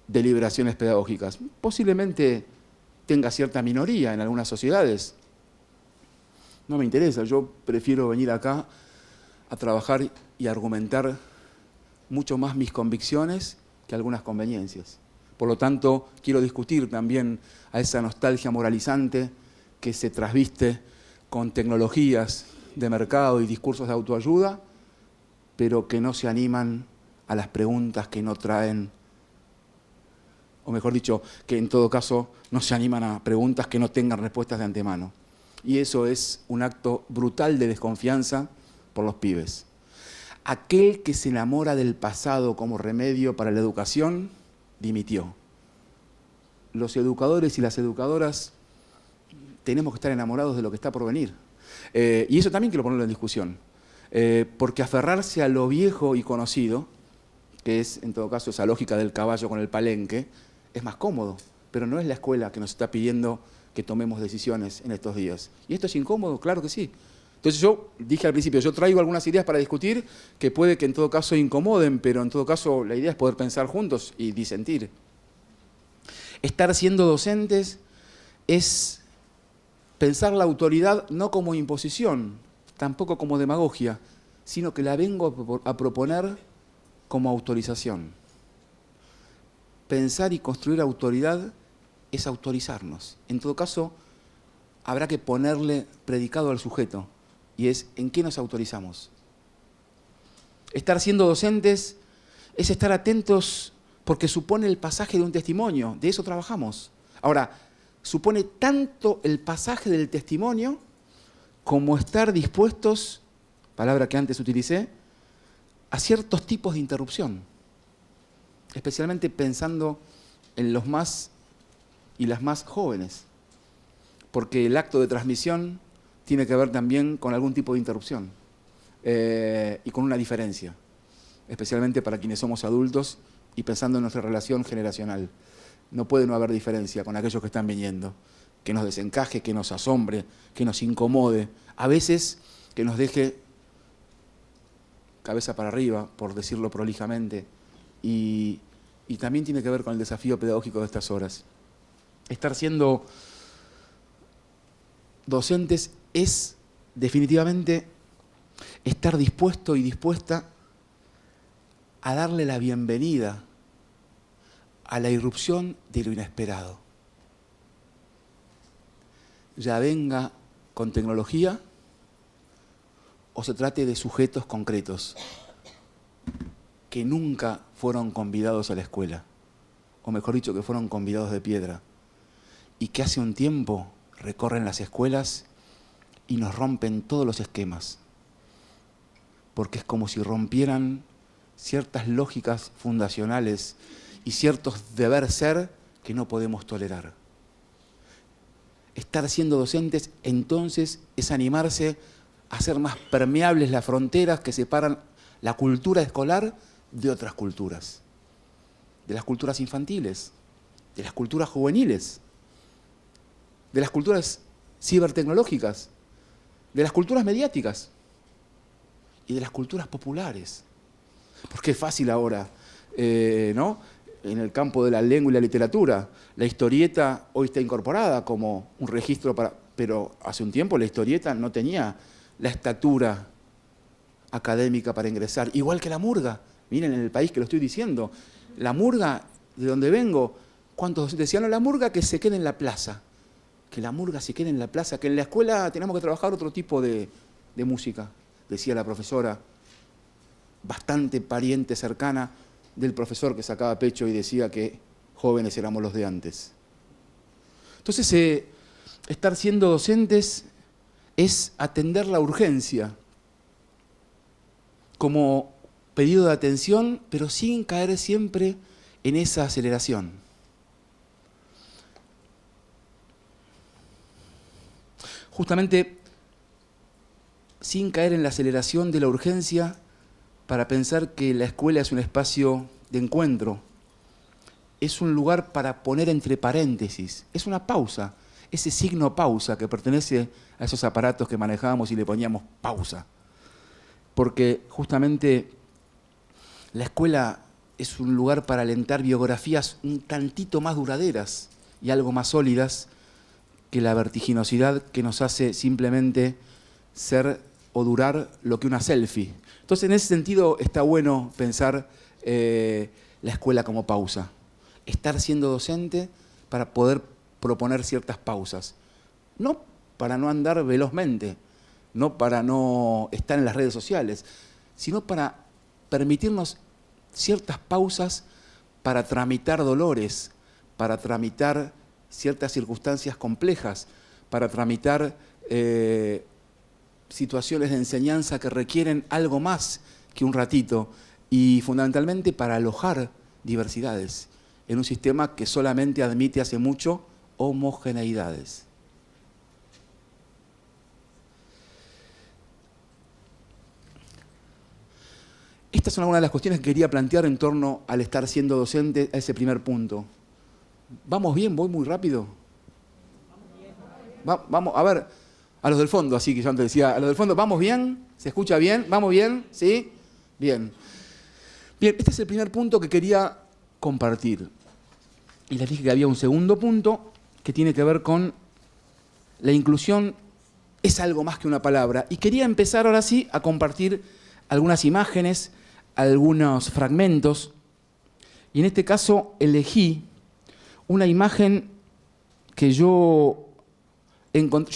deliberaciones pedagógicas. Posiblemente tenga cierta minoría en algunas sociedades. No me interesa, yo prefiero venir acá a trabajar y argumentar mucho más mis convicciones que algunas conveniencias. Por lo tanto, quiero discutir también a esa nostalgia moralizante que se trasviste con tecnologías de mercado y discursos de autoayuda, pero que no se animan a las preguntas que no traen, o mejor dicho, que en todo caso no se animan a preguntas que no tengan respuestas de antemano. Y eso es un acto brutal de desconfianza por los pibes. Aquel que se enamora del pasado como remedio para la educación, dimitió. Los educadores y las educadoras tenemos que estar enamorados de lo que está por venir. Y eso también quiero ponerlo en discusión. Porque aferrarse a lo viejo y conocido, que es en todo caso esa lógica del caballo con el palenque, es más cómodo, pero no es la escuela que nos está pidiendo que tomemos decisiones en estos días. ¿Y esto es incómodo? Claro que sí. Entonces yo dije al principio, yo traigo algunas ideas para discutir que puede que en todo caso incomoden, pero en todo caso la idea es poder pensar juntos y disentir. Estar siendo docentes es pensar la autoridad no como imposición, tampoco como demagogia, sino que la vengo a proponer como autorización. Pensar y construir autoridad es autorizarnos. En todo caso, habrá que ponerle predicado al sujeto, y es ¿en qué nos autorizamos? Estar siendo docentes es estar atentos porque supone el pasaje de un testimonio, de eso trabajamos. Ahora, supone tanto el pasaje del testimonio como estar dispuestos, palabra que antes utilicé, a ciertos tipos de interrupción, especialmente pensando en los más y las más jóvenes, porque el acto de transmisión tiene que ver también con algún tipo de interrupción y con una diferencia, especialmente para quienes somos adultos y pensando en nuestra relación generacional. No puede no haber diferencia con aquellos que están viniendo, que nos desencaje, que nos asombre, que nos incomode, a veces que nos deje cabeza para arriba, por decirlo prolijamente, y también tiene que ver con el desafío pedagógico de estas horas. Estar siendo docentes es definitivamente estar dispuesto y dispuesta a darle la bienvenida a la irrupción de lo inesperado. Ya venga con tecnología o se trate de sujetos concretos que nunca fueron convidados a la escuela, o mejor dicho, que fueron convidados de piedra, y que hace un tiempo recorren las escuelas y nos rompen todos los esquemas, porque es como si rompieran ciertas lógicas fundacionales y ciertos deber ser que no podemos tolerar. Estar siendo docentes, entonces, es animarse a hacer más permeables las fronteras que separan la cultura escolar de otras culturas, de las culturas infantiles, de las culturas juveniles, de las culturas cibertecnológicas, de las culturas mediáticas y de las culturas populares. Porque es fácil ahora, ¿no? En el campo de la lengua y la literatura, la historieta hoy está incorporada como un registro pero hace un tiempo la historieta no tenía la estatura académica para ingresar, igual que la murga. Miren en el país que lo estoy diciendo, la murga, de donde vengo, ¿cuántos docentes decían? No, la murga que se quede en la plaza, que la murga se quede en la plaza, que en la escuela tenemos que trabajar otro tipo de música, decía la profesora, bastante pariente cercana del profesor que sacaba pecho y decía que jóvenes éramos los de antes. Entonces, estar siendo docentes es atender la urgencia como pedido de atención, pero sin caer siempre en esa aceleración. Justamente, sin caer en la aceleración de la urgencia, para pensar que la escuela es un espacio de encuentro, es un lugar para poner entre paréntesis, es una pausa, ese signo pausa que pertenece a esos aparatos que manejábamos y le poníamos pausa. Porque justamente la escuela es un lugar para alentar biografías un tantito más duraderas y algo más sólidas que la vertiginosidad que nos hace simplemente ser o durar lo que una selfie. Entonces, en ese sentido, está bueno pensar la escuela como pausa. Estar siendo docente para poder proponer ciertas pausas. No para no andar velozmente, no para no estar en las redes sociales, sino para permitirnos ciertas pausas para tramitar dolores, para tramitar ciertas circunstancias complejas, para tramitar situaciones de enseñanza que requieren algo más que un ratito y fundamentalmente para alojar diversidades en un sistema que solamente admite hace mucho homogeneidades. Estas son algunas de las cuestiones que quería plantear en torno al estar siendo docente, a ese primer punto. ¿Vamos bien? ¿Voy muy rápido? Vamos, a ver, a los del fondo, así que yo antes decía, a los del fondo, ¿vamos bien? ¿Se escucha bien? ¿Vamos bien? ¿Sí? Bien. Bien, este es el primer punto que quería compartir. Y les dije que había un segundo punto que tiene que ver con la inclusión es algo más que una palabra. Y quería empezar ahora sí a compartir algunas imágenes, algunos fragmentos. Y en este caso elegí una imagen que yo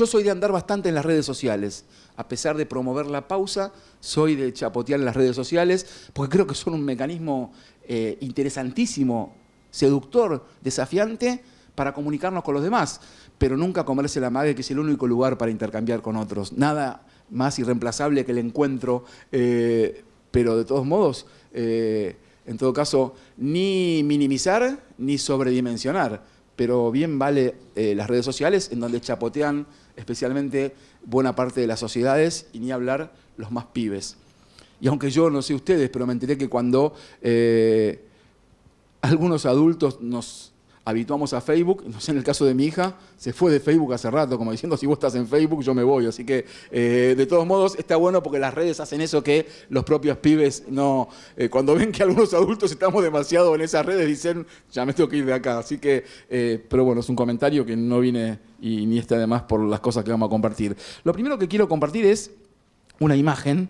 soy de andar bastante en las redes sociales. A pesar de promover la pausa, soy de chapotear en las redes sociales, porque creo que son un mecanismo interesantísimo, seductor, desafiante, para comunicarnos con los demás, pero nunca comerse la mague, que es el único lugar para intercambiar con otros. Nada más irreemplazable que el encuentro, pero de todos modos, en todo caso, ni minimizar ni sobredimensionar, pero bien vale las redes sociales, en donde chapotean especialmente buena parte de las sociedades, y ni hablar los más pibes. Y aunque yo no sé ustedes, pero me enteré que cuando algunos adultos nos habituamos a Facebook, no sé, en el caso de mi hija, se fue de Facebook hace rato, como diciendo, si vos estás en Facebook, yo me voy. Así que, de todos modos, está bueno porque las redes hacen eso que los propios pibes no... cuando ven que algunos adultos estamos demasiado en esas redes, dicen, ya me tengo que ir de acá. Así que, pero bueno, es un comentario que no viene y ni está de más por las cosas que vamos a compartir. Lo primero que quiero compartir es una imagen,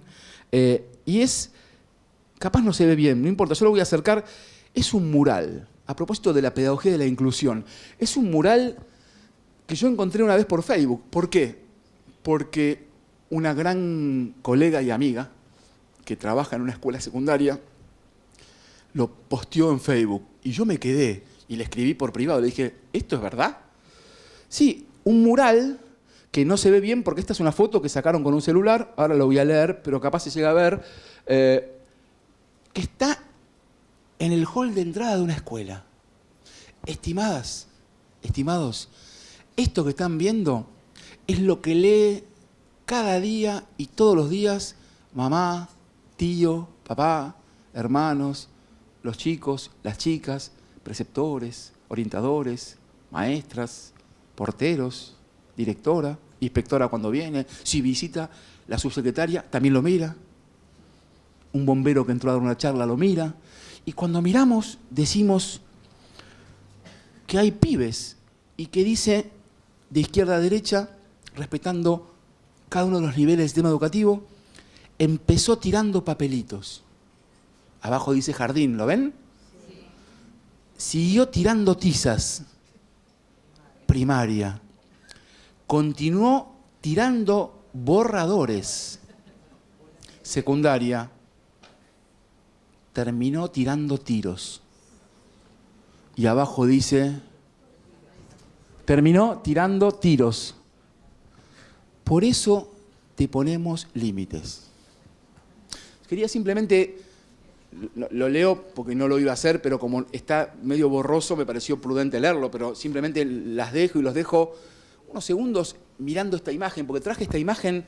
y es, capaz no se ve bien, no importa, yo lo voy a acercar, es un mural. A propósito de la pedagogía de la inclusión, es un mural que yo encontré una vez por Facebook. ¿Por qué? Porque una gran colega y amiga que trabaja en una escuela secundaria lo posteó en Facebook y yo me quedé y le escribí por privado. Le dije, ¿esto es verdad? Sí, un mural que no se ve bien porque esta es una foto que sacaron con un celular, ahora lo voy a leer, pero capaz se llega a ver, que está en el hall de entrada de una escuela. Estimadas, estimados, esto que están viendo es lo que lee cada día y todos los días mamá, tío, papá, hermanos, los chicos, las chicas, preceptores, orientadores, maestras, porteros, directora, inspectora cuando viene, si visita la subsecretaria, también lo mira. Un bombero que entró a dar una charla lo mira. Y cuando miramos, decimos que hay pibes y que dice de izquierda a derecha, respetando cada uno de los niveles del sistema educativo, empezó tirando papelitos. Abajo dice jardín, ¿lo ven? Sí. Siguió tirando tizas, primaria. Continuó tirando borradores, secundaria. Terminó tirando tiros. Y abajo dice, terminó tirando tiros. Por eso te ponemos límites. Quería simplemente, lo leo porque no lo iba a hacer, pero como está medio borroso me pareció prudente leerlo, pero simplemente las dejo y los dejo unos segundos mirando esta imagen, porque traje esta imagen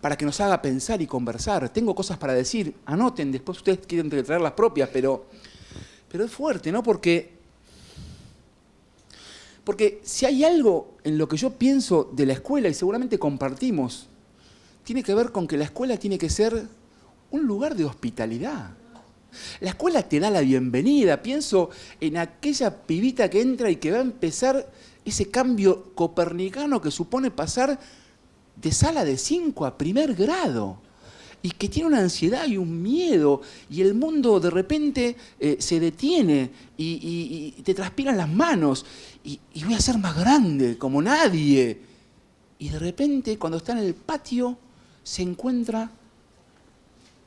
para que nos haga pensar y conversar. Tengo cosas para decir, anoten, después ustedes quieren traer las propias, pero es fuerte, ¿no? Porque si hay algo en lo que yo pienso de la escuela, y seguramente compartimos, tiene que ver con que la escuela tiene que ser un lugar de hospitalidad. La escuela te da la bienvenida. Pienso en aquella pibita que entra y que va a empezar ese cambio copernicano que supone pasar de sala de 5 a primer grado, y que tiene una ansiedad y un miedo, y el mundo de repente se detiene y te transpiran las manos, y voy a ser más grande, como nadie. Y de repente, cuando está en el patio, se encuentra,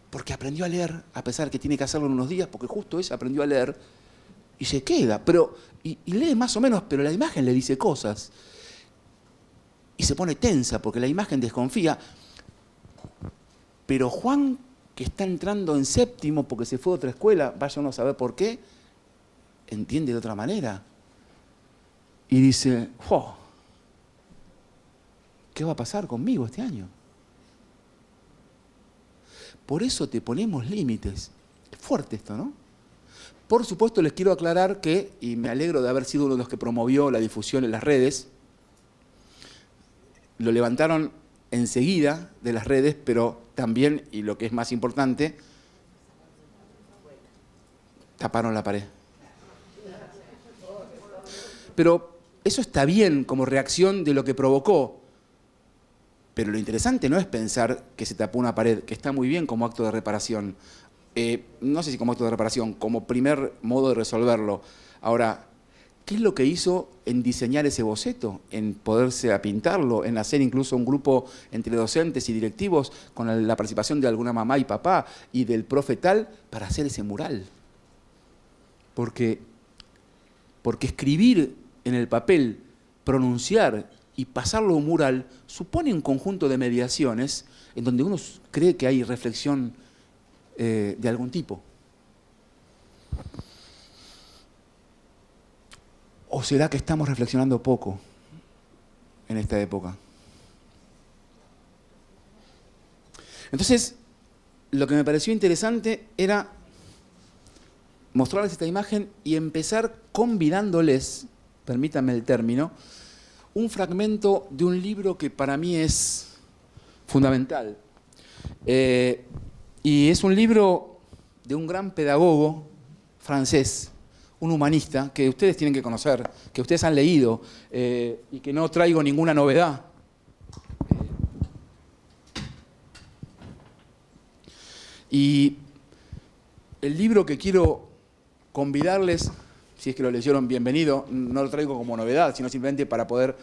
porque aprendió a leer, a pesar que tiene que hacerlo en unos días, porque justo ella aprendió a leer, y se queda, y lee más o menos, pero la imagen le dice cosas. Y se pone tensa porque la imagen desconfía. Pero Juan, que está entrando en séptimo porque se fue a otra escuela, vaya uno a saber por qué, entiende de otra manera. Y dice, oh, ¿qué va a pasar conmigo este año? por eso te ponemos límites. Es fuerte esto, ¿no? Por supuesto, les quiero aclarar que, y me alegro de haber sido uno de los que promovió la difusión en las redes, lo levantaron enseguida de las redes, pero también, y lo que es más importante, taparon la pared. Pero eso está bien como reacción de lo que provocó. Pero lo interesante no es pensar que se tapó una pared, que está muy bien como acto de reparación. No sé si como acto de reparación, como primer modo de resolverlo. Ahora, ¿qué es lo que hizo en diseñar ese boceto? En poderse a pintarlo, en hacer incluso un grupo entre docentes y directivos con la participación de alguna mamá y papá y del profe tal para hacer ese mural. Porque escribir en el papel, pronunciar y pasarlo a un mural supone un conjunto de mediaciones en donde uno cree que hay reflexión de algún tipo. ¿O será que estamos reflexionando poco en esta época? Entonces, lo que me pareció interesante era mostrarles esta imagen y empezar convidándoles, permítanme el término, un fragmento de un libro que para mí es fundamental. Y es un libro de un gran pedagogo francés, un humanista, que ustedes tienen que conocer, que ustedes han leído, y que no traigo ninguna novedad. Y el libro que quiero convidarles, si es que lo leyeron, bienvenido, no lo traigo como novedad, sino simplemente para poder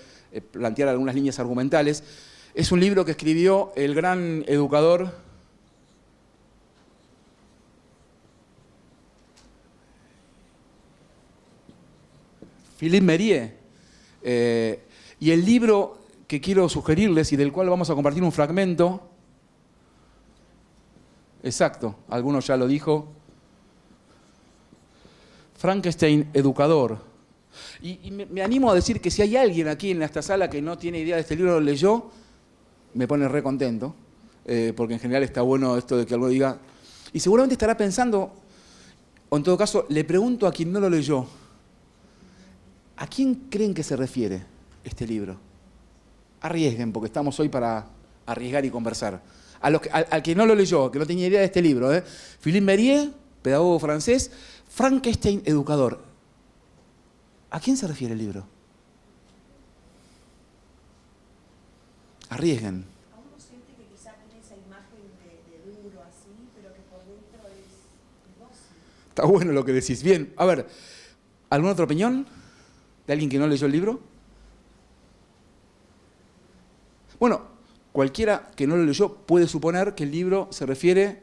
plantear algunas líneas argumentales, es un libro que escribió el gran educador Philippe Mérieux. Y el libro que quiero sugerirles y del cual vamos a compartir un fragmento, exacto, alguno ya lo dijo, Frankenstein educador. Y me animo a decir que si hay alguien aquí en esta sala que no tiene idea de este libro, lo leyó, me pone re contento, porque en general está bueno esto de que algo diga. Y seguramente estará pensando, o en todo caso, le pregunto a quien no lo leyó, ¿a quién creen que se refiere este libro? Arriesguen, porque estamos hoy para arriesgar y conversar. Al que no lo leyó, que no tenía idea de este libro, Philippe Mérieux, pedagogo francés, Frankenstein educador. ¿A quién se refiere el libro? Arriesguen. A un docente que quizá tiene esa imagen de duro así, pero que por dentro es dócil. Está bueno lo que decís. Bien, a ver, ¿alguna otra opinión de alguien que no leyó el libro? Bueno, cualquiera que no lo leyó puede suponer que el libro se refiere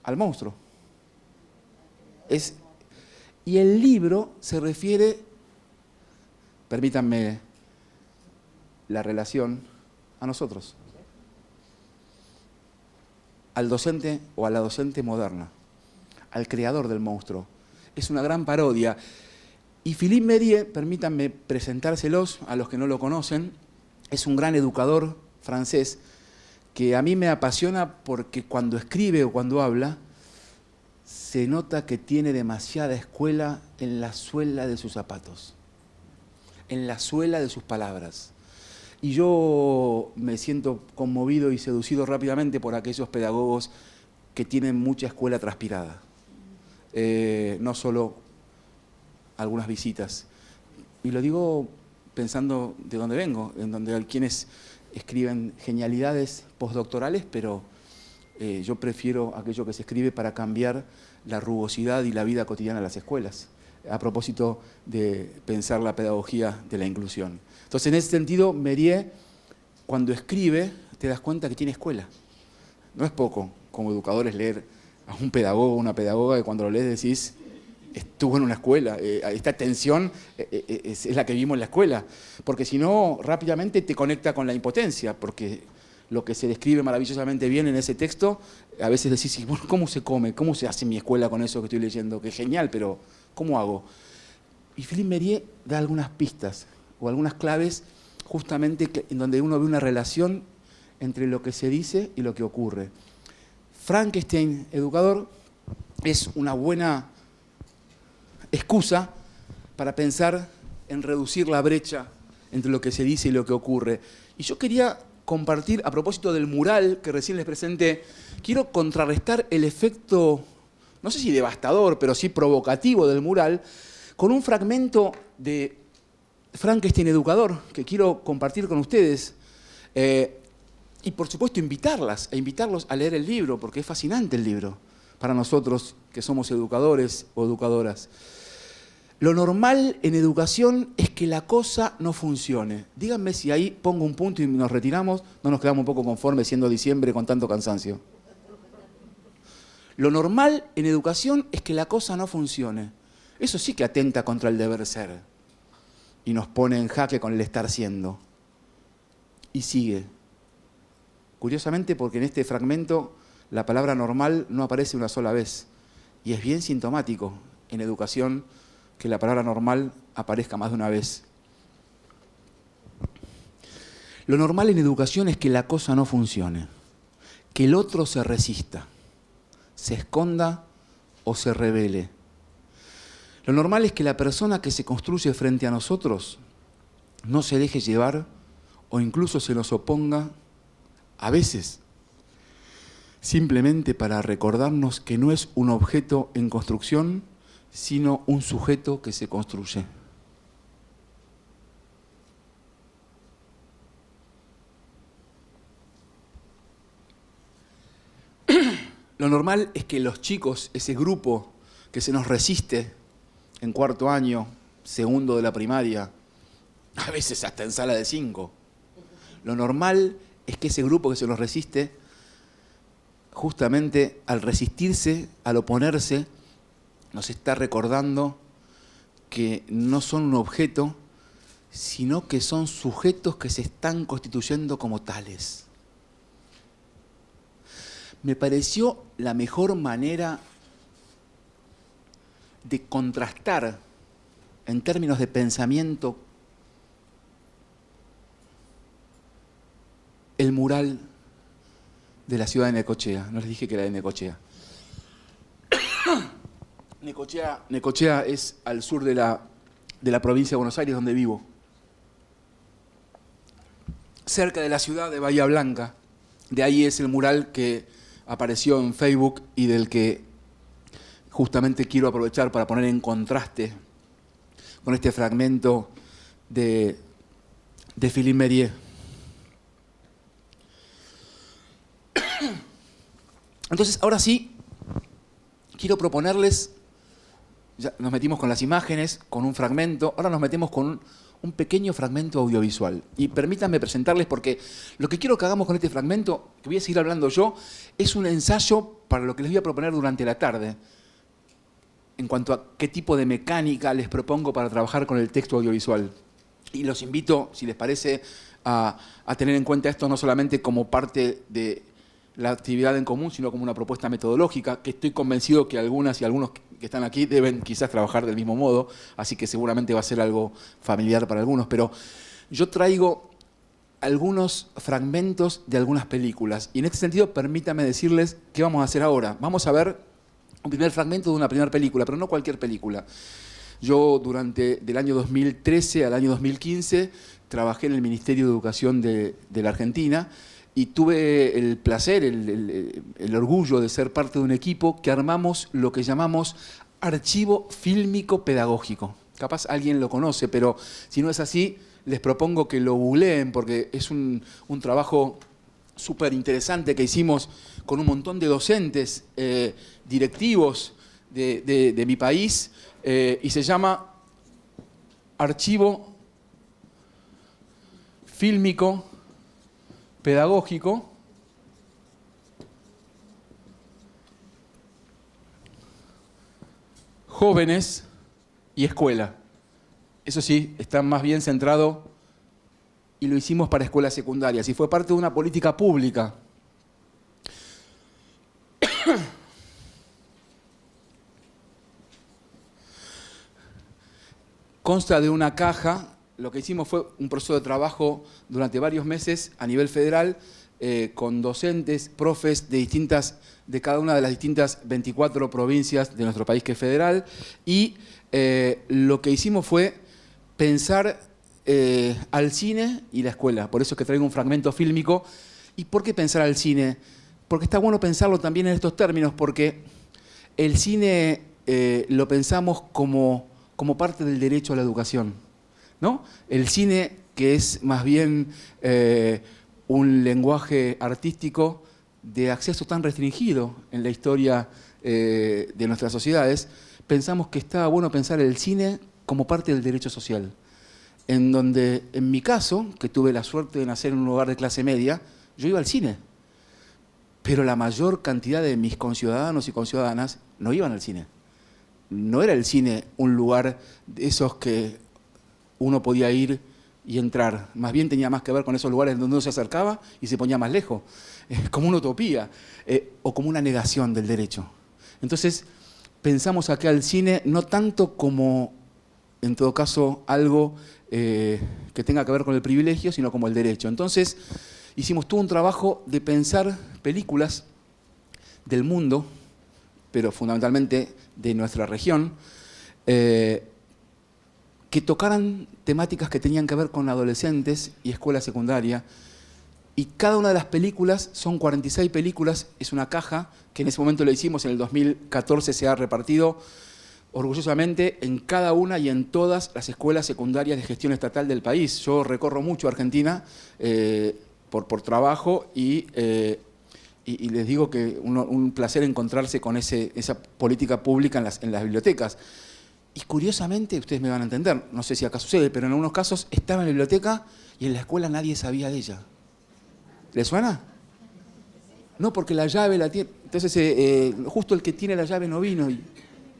al monstruo. Y el libro se refiere, permítanme la relación, a nosotros, al docente o a la docente moderna, al creador del monstruo. Es una gran parodia. Y Philippe Mérieux, permítanme presentárselos a los que no lo conocen, es un gran educador francés que a mí me apasiona porque cuando escribe o cuando habla, se nota que tiene demasiada escuela en la suela de sus zapatos, en la suela de sus palabras. Y yo me siento conmovido y seducido rápidamente por aquellos pedagogos que tienen mucha escuela transpirada. No solo algunas visitas. Y lo digo pensando de dónde vengo, en donde hay quienes escriben genialidades postdoctorales, pero yo prefiero aquello que se escribe para cambiar la rugosidad y la vida cotidiana de las escuelas, a propósito de pensar la pedagogía de la inclusión. Entonces, en ese sentido, Mérieux, cuando escribe, te das cuenta que tiene escuela. No es poco, como educadores, leer a un pedagogo o una pedagoga que cuando lo lees decís, estuvo en una escuela. Esta tensión es la que vimos en la escuela, porque si no, rápidamente te conecta con la impotencia, porque lo que se describe maravillosamente bien en ese texto, a veces decís, bueno, ¿cómo se come? ¿Cómo se hace en mi escuela con eso que estoy leyendo? Que genial, pero ¿cómo hago? Y Philippe Mérieux da algunas pistas o algunas claves justamente en donde uno ve una relación entre lo que se dice y lo que ocurre. Frankenstein educador es una buena excusa para pensar en reducir la brecha entre lo que se dice y lo que ocurre. Y yo quería compartir, a propósito del mural que recién les presenté, quiero contrarrestar el efecto, no sé si devastador, pero sí provocativo del mural, con un fragmento de Frankenstein educador que quiero compartir con ustedes. Y por supuesto invitarlos a leer el libro, porque es fascinante el libro para nosotros que somos educadores o educadoras. Lo normal en educación es que la cosa no funcione. Díganme si ahí pongo un punto y nos retiramos, no nos quedamos un poco conformes siendo diciembre con tanto cansancio. Lo normal en educación es que la cosa no funcione. Eso sí que atenta contra el deber ser y nos pone en jaque con el estar siendo. Y sigue. Curiosamente, porque en este fragmento la palabra normal no aparece una sola vez. Y es bien sintomático en educación que la palabra normal aparezca más de una vez. Lo normal en educación es que la cosa no funcione, que el otro se resista, se esconda o se rebele. Lo normal es que la persona que se construye frente a nosotros no se deje llevar o incluso se nos oponga, a veces, simplemente para recordarnos que no es un objeto en construcción, sino un sujeto que se construye. Lo normal es que los chicos, ese grupo que se nos resiste en cuarto año, segundo de la primaria, a veces hasta en sala de 5, lo normal es que ese grupo que se nos resiste, justamente al resistirse, al oponerse, nos está recordando que no son un objeto, sino que son sujetos que se están constituyendo como tales. Me pareció la mejor manera de contrastar en términos de pensamiento el mural de la ciudad de Necochea. No les dije que era de Necochea. Necochea es al sur de la provincia de Buenos Aires, donde vivo. Cerca de la ciudad de Bahía Blanca. De ahí es el mural que apareció en Facebook y del que justamente quiero aprovechar para poner en contraste con este fragmento de Philippe Mérier. Entonces, ahora sí, quiero proponerles, ya nos metimos con las imágenes, con un fragmento, ahora nos metemos con un pequeño fragmento audiovisual. Y permítanme presentarles, porque lo que quiero que hagamos con este fragmento, que voy a seguir hablando yo, es un ensayo para lo que les voy a proponer durante la tarde, en cuanto a qué tipo de mecánica les propongo para trabajar con el texto audiovisual. Y los invito, si les parece, a tener en cuenta esto no solamente como parte de la actividad en común, sino como una propuesta metodológica, que estoy convencido que algunas y algunos que están aquí deben quizás trabajar del mismo modo, así que seguramente va a ser algo familiar para algunos, pero yo traigo algunos fragmentos de algunas películas, y en este sentido permítanme decirles qué vamos a hacer ahora. Vamos a ver un primer fragmento de una primera película, pero no cualquier película. Yo del año 2013 al año 2015 trabajé en el Ministerio de Educación de la Argentina, y tuve el placer, el orgullo de ser parte de un equipo que armamos lo que llamamos archivo fílmico pedagógico. Capaz alguien lo conoce, pero si no es así, les propongo que lo googleen, porque es un trabajo súper interesante que hicimos con un montón de docentes, directivos de mi país, y se llama Archivo Fílmico Pedagógico, Jóvenes y Escuela. Eso sí, está más bien centrado, y lo hicimos para escuelas secundarias, y fue parte de una política pública. Consta de una caja. Lo que hicimos fue un proceso de trabajo durante varios meses a nivel federal con docentes, profes de cada una de las distintas 24 provincias de nuestro país que es federal, y lo que hicimos fue pensar al cine y la escuela. Por eso es que traigo un fragmento fílmico. ¿Y por qué pensar al cine? Porque está bueno pensarlo también en estos términos, porque el cine lo pensamos como parte del derecho a la educación, ¿no? El cine, que es más bien un lenguaje artístico de acceso tan restringido en la historia de nuestras sociedades, pensamos que estaba bueno pensar el cine como parte del derecho social. En donde, en mi caso, que tuve la suerte de nacer en un lugar de clase media, yo iba al cine. Pero la mayor cantidad de mis conciudadanos y conciudadanas no iban al cine. No era el cine un lugar de esos que uno podía ir y entrar. Más bien tenía más que ver con esos lugares donde uno se acercaba y se ponía más lejos. Como una utopía o como una negación del derecho. Entonces, pensamos acá al cine no tanto como, en todo caso, algo que tenga que ver con el privilegio, sino como el derecho. Entonces, hicimos todo un trabajo de pensar películas del mundo, pero fundamentalmente de nuestra región, que tocaran temáticas que tenían que ver con adolescentes y escuela secundaria. Y cada una de las películas, son 46 películas, es una caja que en ese momento lo hicimos, en el 2014 se ha repartido orgullosamente en cada una y en todas las escuelas secundarias de gestión estatal del país. Yo recorro mucho Argentina por trabajo y les digo que un placer encontrarse con esa política pública en las bibliotecas. Y curiosamente, ustedes me van a entender, no sé si acá sucede, pero en algunos casos estaba en la biblioteca y en la escuela nadie sabía de ella. ¿Les suena? No, porque la llave la tiene. Entonces, justo el que tiene la llave no vino y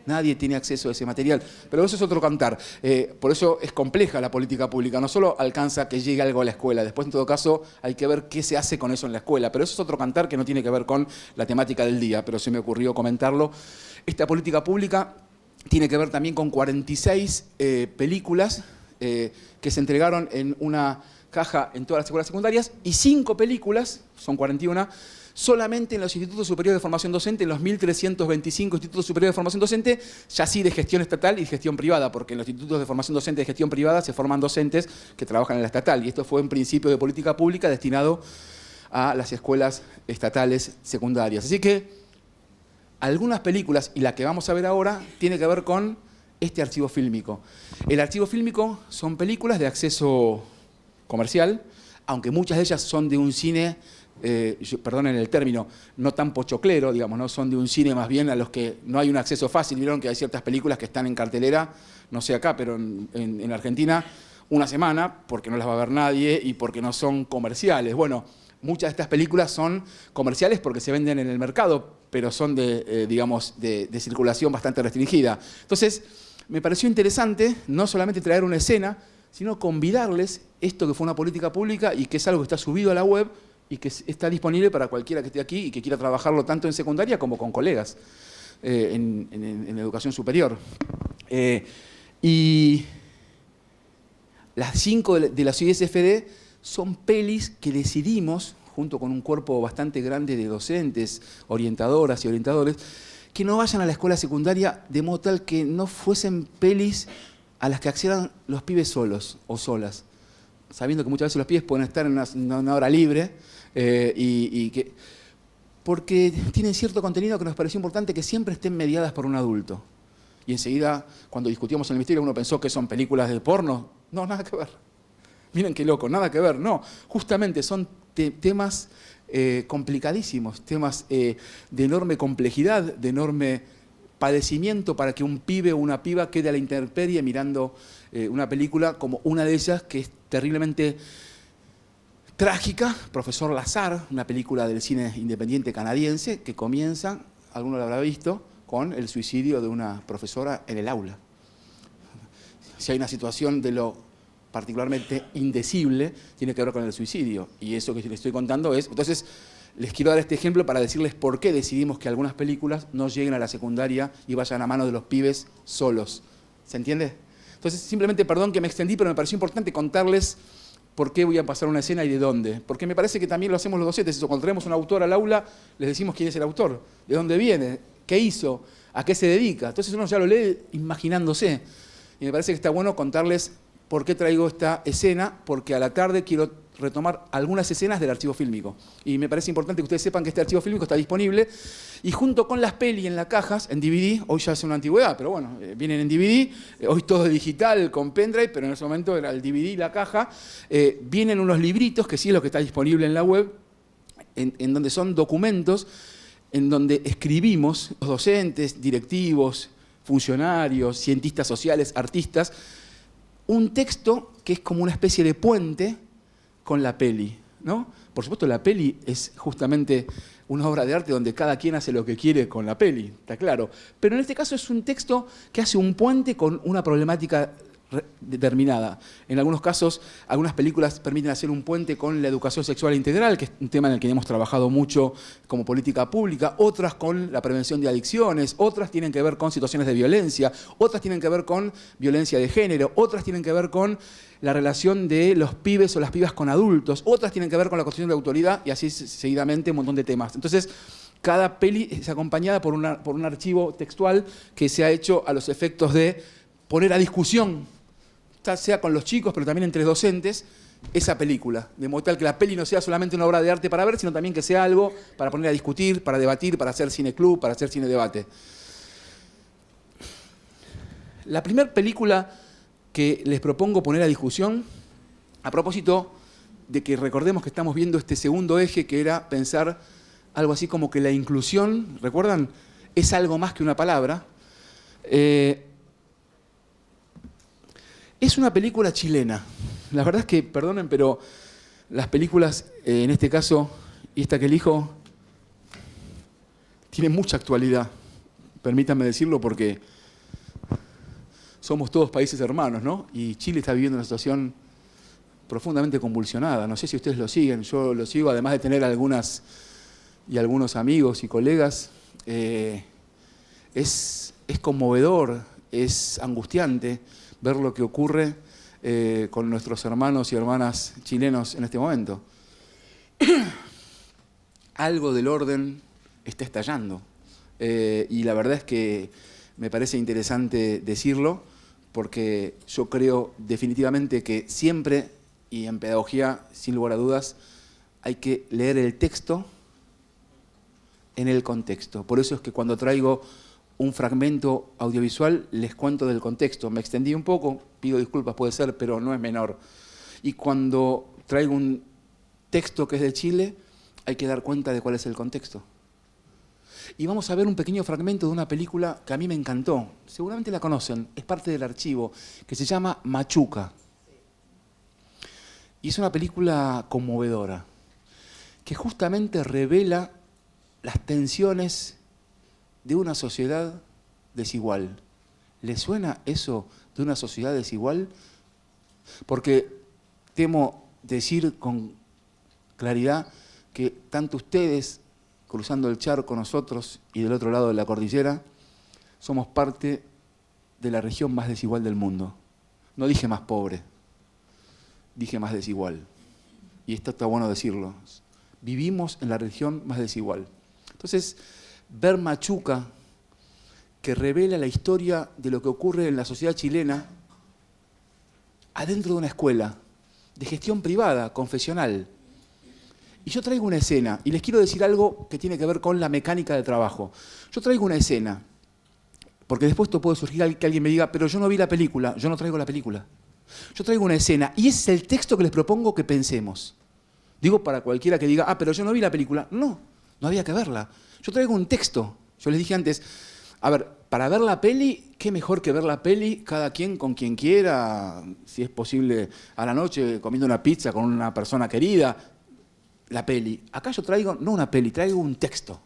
nadie tiene acceso a ese material. Pero eso es otro cantar. Por eso es compleja la política pública. No solo alcanza que llegue algo a la escuela, después en todo caso hay que ver qué se hace con eso en la escuela. Pero eso es otro cantar que no tiene que ver con la temática del día, pero se me ocurrió comentarlo. Esta política pública tiene que ver también con 46 películas que se entregaron en una caja en todas las escuelas secundarias y 5 películas, son 41, solamente en los institutos superiores de formación docente, en los 1.325 institutos superiores de formación docente, ya sí de gestión estatal y gestión privada, porque en los institutos de formación docente y de gestión privada se forman docentes que trabajan en la estatal, y esto fue un principio de política pública destinado a las escuelas estatales secundarias. Así que algunas películas, y la que vamos a ver ahora, tiene que ver con este archivo fílmico. El archivo fílmico son películas de acceso comercial, aunque muchas de ellas son de un cine, perdonen el término, no tan pochoclero, digamos, no son de un cine más bien a los que no hay un acceso fácil. Vieron que hay ciertas películas que están en cartelera, no sé acá, pero en Argentina, una semana, porque no las va a ver nadie y porque no son comerciales. Bueno, muchas de estas películas son comerciales porque se venden en el mercado, pero son digamos, de circulación bastante restringida. Entonces, me pareció interesante no solamente traer una escena, sino convidarles esto que fue una política pública y que es algo que está subido a la web y que está disponible para cualquiera que esté aquí y que quiera trabajarlo tanto en secundaria como con colegas en educación superior. Y las 5 de la CISFD son pelis que decidimos, junto con un cuerpo bastante grande de docentes, orientadoras y orientadores, que no vayan a la escuela secundaria de modo tal que no fuesen pelis a las que accedan los pibes solos o solas, sabiendo que muchas veces los pibes pueden estar en una hora libre porque tienen cierto contenido que nos pareció importante que siempre estén mediadas por un adulto. Y enseguida, cuando discutíamos en el ministerio, uno pensó que son películas de porno. No, nada que ver. Miren qué loco, nada que ver. No, justamente son temas complicadísimos, temas de enorme complejidad, de enorme padecimiento para que un pibe o una piba quede a la intemperie mirando una película como una de ellas que es terriblemente trágica, Profesor Lazar, una película del cine independiente canadiense que comienza, alguno lo habrá visto, con el suicidio de una profesora en el aula. Si hay una situación de lo particularmente indecible, tiene que ver con el suicidio. Y eso que les estoy contando es... Entonces, les quiero dar este ejemplo para decirles por qué decidimos que algunas películas no lleguen a la secundaria y vayan a manos de los pibes solos. ¿Se entiende? Entonces, simplemente, perdón que me extendí, pero me pareció importante contarles ¿por qué voy a pasar una escena y de dónde? Porque me parece que también lo hacemos los docentes. Eso, cuando traemos un autor al aula, les decimos quién es el autor, de dónde viene, qué hizo, a qué se dedica. Entonces uno ya lo lee imaginándose. Y me parece que está bueno contarles por qué traigo esta escena, porque a la tarde quiero retomar algunas escenas del archivo fílmico. Y me parece importante que ustedes sepan que este archivo fílmico está disponible y junto con las peli en las cajas, en DVD, hoy ya es una antigüedad, pero bueno, vienen en DVD, hoy todo es digital con pendrive, pero en ese momento era el DVD y la caja, vienen unos libritos, que sí es lo que está disponible en la web, en donde son documentos, en donde escribimos, los docentes, directivos, funcionarios, cientistas sociales, artistas, un texto que es como una especie de puente con la peli, ¿no? Por supuesto, la peli es justamente una obra de arte donde cada quien hace lo que quiere con la peli, está claro. Pero en este caso es un texto que hace un puente con una problemática determinada. En algunos casos, algunas películas permiten hacer un puente con la educación sexual integral, que es un tema en el que hemos trabajado mucho como política pública, otras con la prevención de adicciones, otras tienen que ver con situaciones de violencia, otras tienen que ver con violencia de género, otras tienen que ver con la relación de los pibes o las pibas con adultos, otras tienen que ver con la construcción de autoridad y así seguidamente un montón de temas. Entonces, cada peli es acompañada por un archivo textual que se ha hecho a los efectos de poner a discusión, sea con los chicos, pero también entre docentes, esa película. De modo tal que la peli no sea solamente una obra de arte para ver, sino también que sea algo para poner a discutir, para debatir, para hacer cine club, para hacer cine debate. La primera película que les propongo poner a discusión, a propósito de que recordemos que estamos viendo este segundo eje, que era pensar algo así como que la inclusión, ¿recuerdan? Es algo más que una palabra. Es una película chilena. La verdad es que, perdonen, pero las películas, en este caso, y esta que elijo, tienen mucha actualidad. Permítanme decirlo porque somos todos países hermanos, ¿no? Y Chile está viviendo una situación profundamente convulsionada. No sé si ustedes lo siguen, yo lo sigo, además de tener algunos amigos y colegas. Es conmovedor, es angustiante ver lo que ocurre con nuestros hermanos y hermanas chilenos en este momento. Algo del orden está estallando. Y la verdad es que me parece interesante decirlo, porque yo creo definitivamente que siempre, y en pedagogía, sin lugar a dudas, hay que leer el texto en el contexto. Por eso es que cuando traigo un fragmento audiovisual, les cuento del contexto. Me extendí un poco, pido disculpas, puede ser, pero no es menor. Y cuando traigo un texto que es de Chile, hay que dar cuenta de cuál es el contexto. Y vamos a ver un pequeño fragmento de una película que a mí me encantó. Seguramente la conocen, es parte del archivo, que se llama Machuca. Y es una película conmovedora, que justamente revela las tensiones de una sociedad desigual. ¿Les suena eso de una sociedad desigual? Porque temo decir con claridad que tanto ustedes, cruzando el charco nosotros y del otro lado de la cordillera, somos parte de la región más desigual del mundo. No dije más pobre, dije más desigual. Y esto está bueno decirlo. Vivimos en la región más desigual. Entonces, ver Machuca, que revela la historia de lo que ocurre en la sociedad chilena, adentro de una escuela de gestión privada, confesional. Y yo traigo una escena, y les quiero decir algo que tiene que ver con la mecánica de trabajo. Yo traigo una escena, porque después puede surgir que alguien me diga, pero yo no vi la película. Yo no traigo la película. Yo traigo una escena, y ese es el texto que les propongo que pensemos. Digo para cualquiera que diga, pero yo no vi la película. No había que verla. Yo traigo un texto. Yo les dije antes, a ver, para ver la peli, ¿qué mejor que ver la peli? Cada quien con quien quiera, si es posible a la noche, comiendo una pizza con una persona querida. La peli. Acá yo traigo, no una peli, traigo un texto,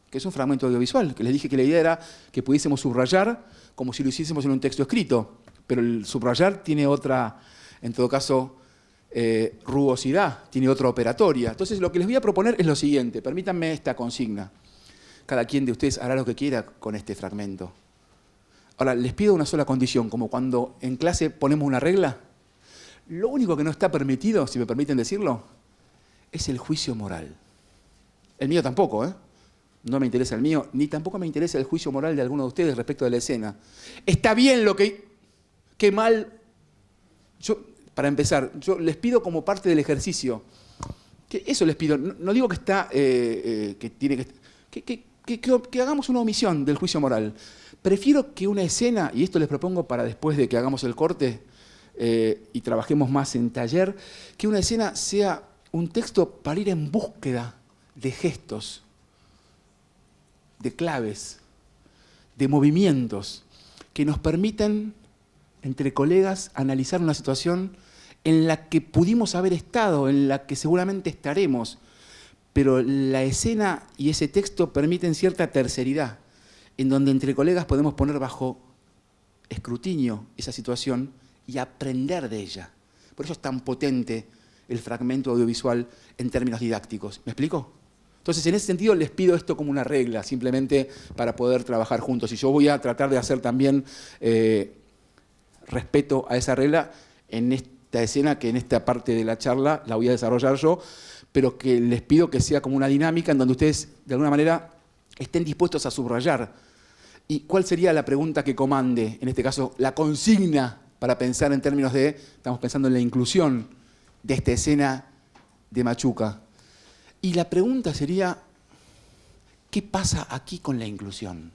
que es un fragmento audiovisual, que les dije que la idea era que pudiésemos subrayar como si lo hiciésemos en un texto escrito, pero el subrayar tiene otra, en todo caso, rugosidad, tiene otra operatoria. Entonces lo que les voy a proponer es lo siguiente, permítanme esta consigna. Cada quien de ustedes hará lo que quiera con este fragmento. Ahora, les pido una sola condición, como cuando en clase ponemos una regla. Lo único que no está permitido, si me permiten decirlo, es el juicio moral. El mío tampoco, ¿eh? No me interesa el mío, ni tampoco me interesa el juicio moral de alguno de ustedes respecto de la escena. Está bien lo que... Qué mal... Para empezar, yo les pido como parte del ejercicio, que eso les pido, no digo que está... que tiene que hagamos una omisión del juicio moral. Prefiero que una escena, y esto les propongo para después de que hagamos el corte y trabajemos más en taller, que una escena sea un texto para ir en búsqueda de gestos, de claves, de movimientos que nos permitan, entre colegas, analizar una situación en la que pudimos haber estado, en la que seguramente estaremos, pero la escena y ese texto permiten cierta terceridad, en donde entre colegas podemos poner bajo escrutinio esa situación y aprender de ella. Por eso es tan potente el fragmento audiovisual en términos didácticos. ¿Me explico? Entonces, en ese sentido, les pido esto como una regla, simplemente para poder trabajar juntos. Y yo voy a tratar de hacer también respeto a esa regla en esta escena, que en esta parte de la charla la voy a desarrollar yo, pero que les pido que sea como una dinámica en donde ustedes, de alguna manera, estén dispuestos a subrayar. ¿Y cuál sería la pregunta que comande, en este caso, la consigna para pensar en términos de, estamos pensando en la inclusión de esta escena de Machuca? Y la pregunta sería, ¿qué pasa aquí con la inclusión?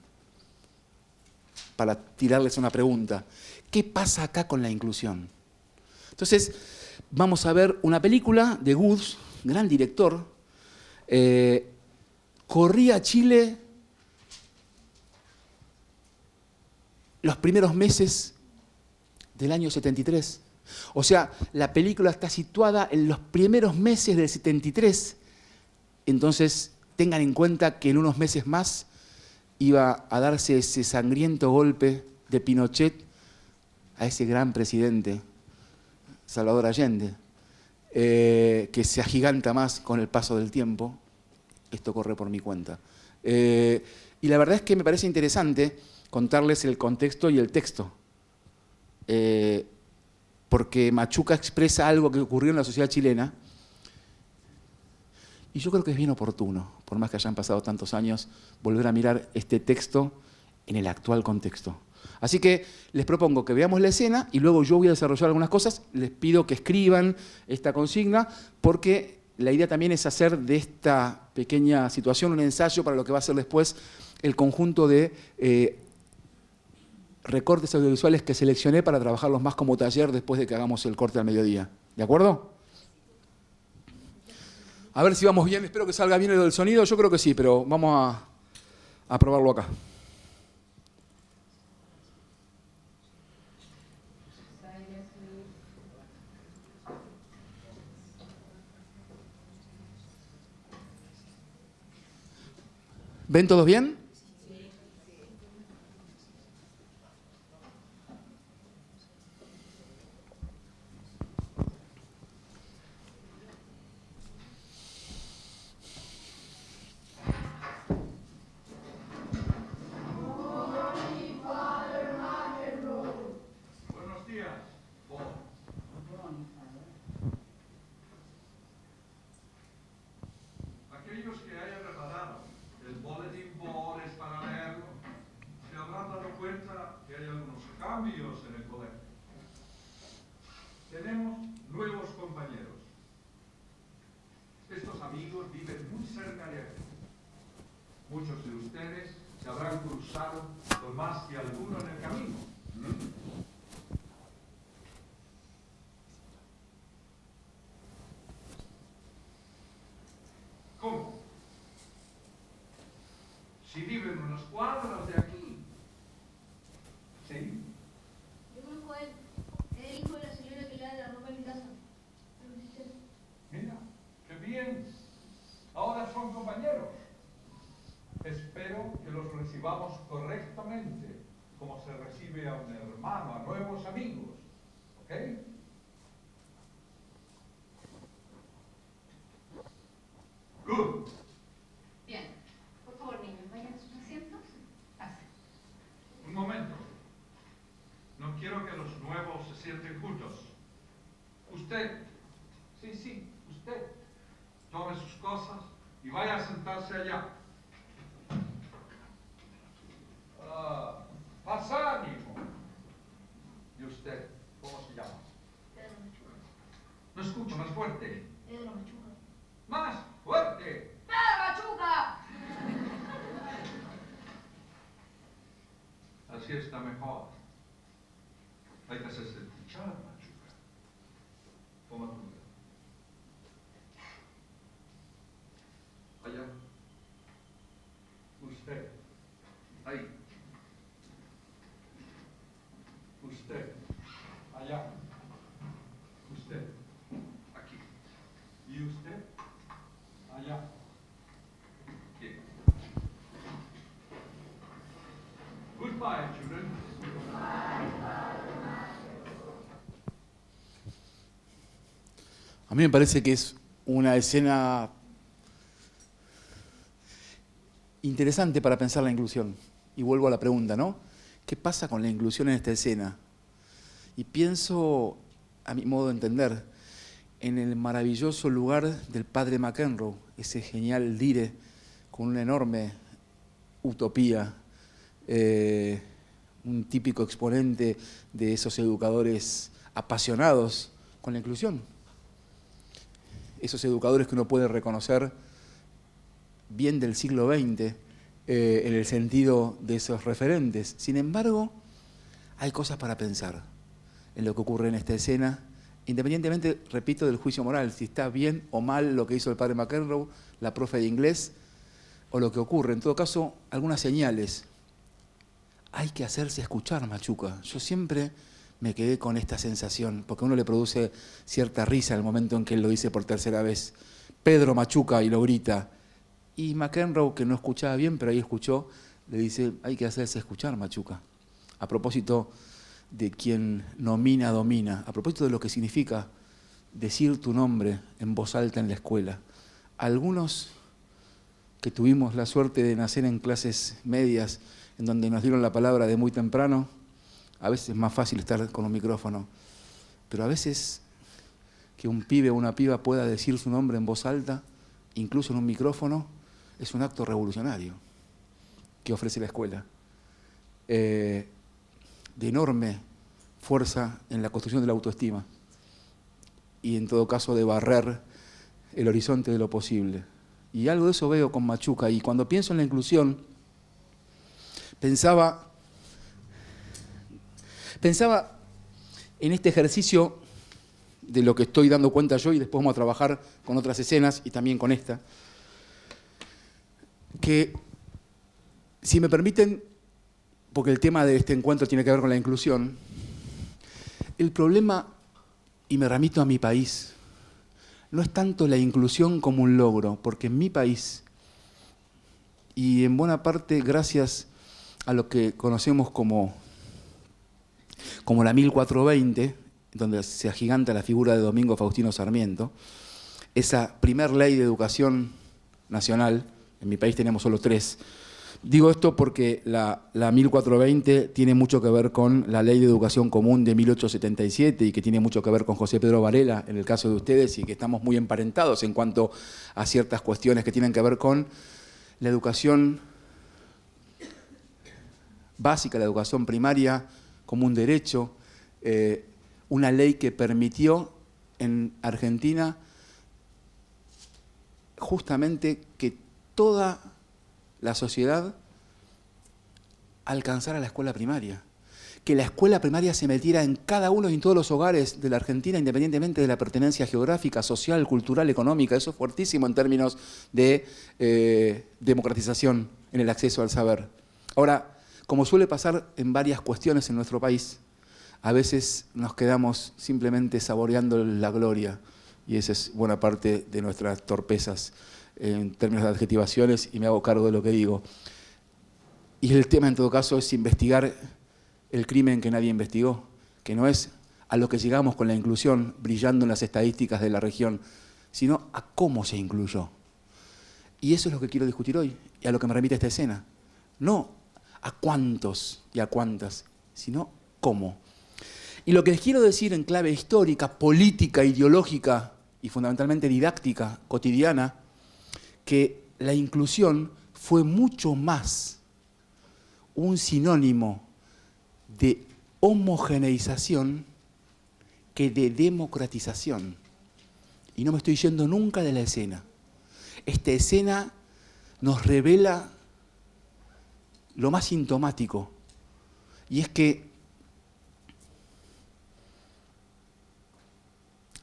Para tirarles una pregunta, ¿qué pasa acá con la inclusión? Entonces, vamos a ver una película de Woods, gran director. Corría a Chile los primeros meses del año 73. O sea, la película está situada en los primeros meses del 73. Entonces, tengan en cuenta que en unos meses más iba a darse ese sangriento golpe de Pinochet a ese gran presidente, Salvador Allende, que se agiganta más con el paso del tiempo. Esto corre por mi cuenta. Y la verdad es que me parece interesante contarles el contexto y el texto, porque Machuca expresa algo que ocurrió en la sociedad chilena, y yo creo que es bien oportuno, por más que hayan pasado tantos años, volver a mirar este texto en el actual contexto. Así que les propongo que veamos la escena y luego yo voy a desarrollar algunas cosas. Les pido que escriban esta consigna porque la idea también es hacer de esta pequeña situación un ensayo para lo que va a ser después el conjunto de recortes audiovisuales que seleccioné para trabajarlos más como taller después de que hagamos el corte al mediodía. ¿De acuerdo? A ver si vamos bien, espero que salga bien el sonido, yo creo que sí, pero vamos a probarlo acá. ¿Ven todos bien? Aquellos que hayan reparado el bulletin board es para leerlo, se habrán dado cuenta que hay algunos cambios en el colegio. Tenemos nuevos compañeros. Estos amigos viven muy cerca de aquí. Muchos de ustedes se habrán cruzado con más que alguno en el camino. ¿Cómo? Si viven unas cuadras de aquí. ¿Sí? Yo conozco a él. Es el hijo de la señora que le da la ropa en mi casa. Mira, qué bien. Ahora son compañeros. Espero que los recibamos correctamente, como se recibe a un hermano, a nuevos amigos. ¿Ok? Good. Bien. Por favor, niños, vayan a sus asientos. Así. Un momento. No quiero que los nuevos se sienten juntos. váyase allá. Más ánimo. ¿Y usted cómo se llama? Pedro Machuca. No escucho, más fuerte. Pedro Machuca. ¡Más fuerte! ¡Pedro Machuca! Así está mejor. Hay que hacerse escuchar, Machuca. Toma tu lugar. Allá. Usted. Ahí. Usted. Allá. Usted. Aquí. ¿Y usted? Allá. Bien. Goodbye, children. A mí me parece que es una escena interesante para pensar la inclusión. Y vuelvo a la pregunta, ¿no? ¿Qué pasa con la inclusión en esta escena? Y pienso, a mi modo de entender, en el maravilloso lugar del padre McEnroe, ese genial dire con una enorme utopía, un típico exponente de esos educadores apasionados con la inclusión. Esos educadores que uno puede reconocer bien del siglo XX, en el sentido de esos referentes. Sin embargo, hay cosas para pensar en lo que ocurre en esta escena, independientemente, repito, del juicio moral, si está bien o mal lo que hizo el padre McEnroe, la profe de inglés, o lo que ocurre. En todo caso, algunas señales. Hay que hacerse escuchar, Machuca. Yo siempre me quedé con esta sensación, porque a uno le produce cierta risa el momento en que él lo dice por tercera vez. Pedro Machuca, y lo grita. Y McEnroe, que no escuchaba bien, pero ahí escuchó, le dice, hay que hacerse escuchar, Machuca. A propósito de quien nomina, domina. A propósito de lo que significa decir tu nombre en voz alta en la escuela. Algunos que tuvimos la suerte de nacer en clases medias, en donde nos dieron la palabra de muy temprano, a veces es más fácil estar con un micrófono, pero a veces que un pibe o una piba pueda decir su nombre en voz alta, incluso en un micrófono, es un acto revolucionario que ofrece la escuela, de enorme fuerza en la construcción de la autoestima y en todo caso de barrer el horizonte de lo posible. Y algo de eso veo con Machuca, y cuando pienso en la inclusión, pensaba en este ejercicio de lo que estoy dando cuenta yo, y después vamos a trabajar con otras escenas y también con esta, que, si me permiten, porque el tema de este encuentro tiene que ver con la inclusión, el problema, y me remito a mi país, no es tanto la inclusión como un logro, porque en mi país, y en buena parte gracias a lo que conocemos como la 1420, donde se agiganta la figura de Domingo Faustino Sarmiento, esa primer ley de educación nacional, en mi país tenemos solo 3. Digo esto porque la 1420 tiene mucho que ver con la Ley de Educación Común de 1877 y que tiene mucho que ver con José Pedro Varela, en el caso de ustedes, y que estamos muy emparentados en cuanto a ciertas cuestiones que tienen que ver con la educación básica, la educación primaria como un derecho, una ley que permitió en Argentina justamente que toda la sociedad alcanzara la escuela primaria, que la escuela primaria se metiera en cada uno y en todos los hogares de la Argentina, independientemente de la pertenencia geográfica, social, cultural, económica. Eso es fuertísimo en términos de democratización en el acceso al saber. Ahora, como suele pasar en varias cuestiones en nuestro país, a veces nos quedamos simplemente saboreando la gloria, y esa es buena parte de nuestras torpezas en términos de adjetivaciones, y me hago cargo de lo que digo. Y el tema en todo caso es investigar el crimen que nadie investigó, que no es a lo que llegamos con la inclusión, brillando en las estadísticas de la región, sino a cómo se incluyó. Y eso es lo que quiero discutir hoy, y a lo que me remite esta escena. No a cuántos y a cuántas, sino cómo. Y lo que les quiero decir en clave histórica, política, ideológica y fundamentalmente didáctica, cotidiana, que la inclusión fue mucho más un sinónimo de homogeneización que de democratización. Y no me estoy yendo nunca de la escena. Esta escena nos revela lo más sintomático, y es que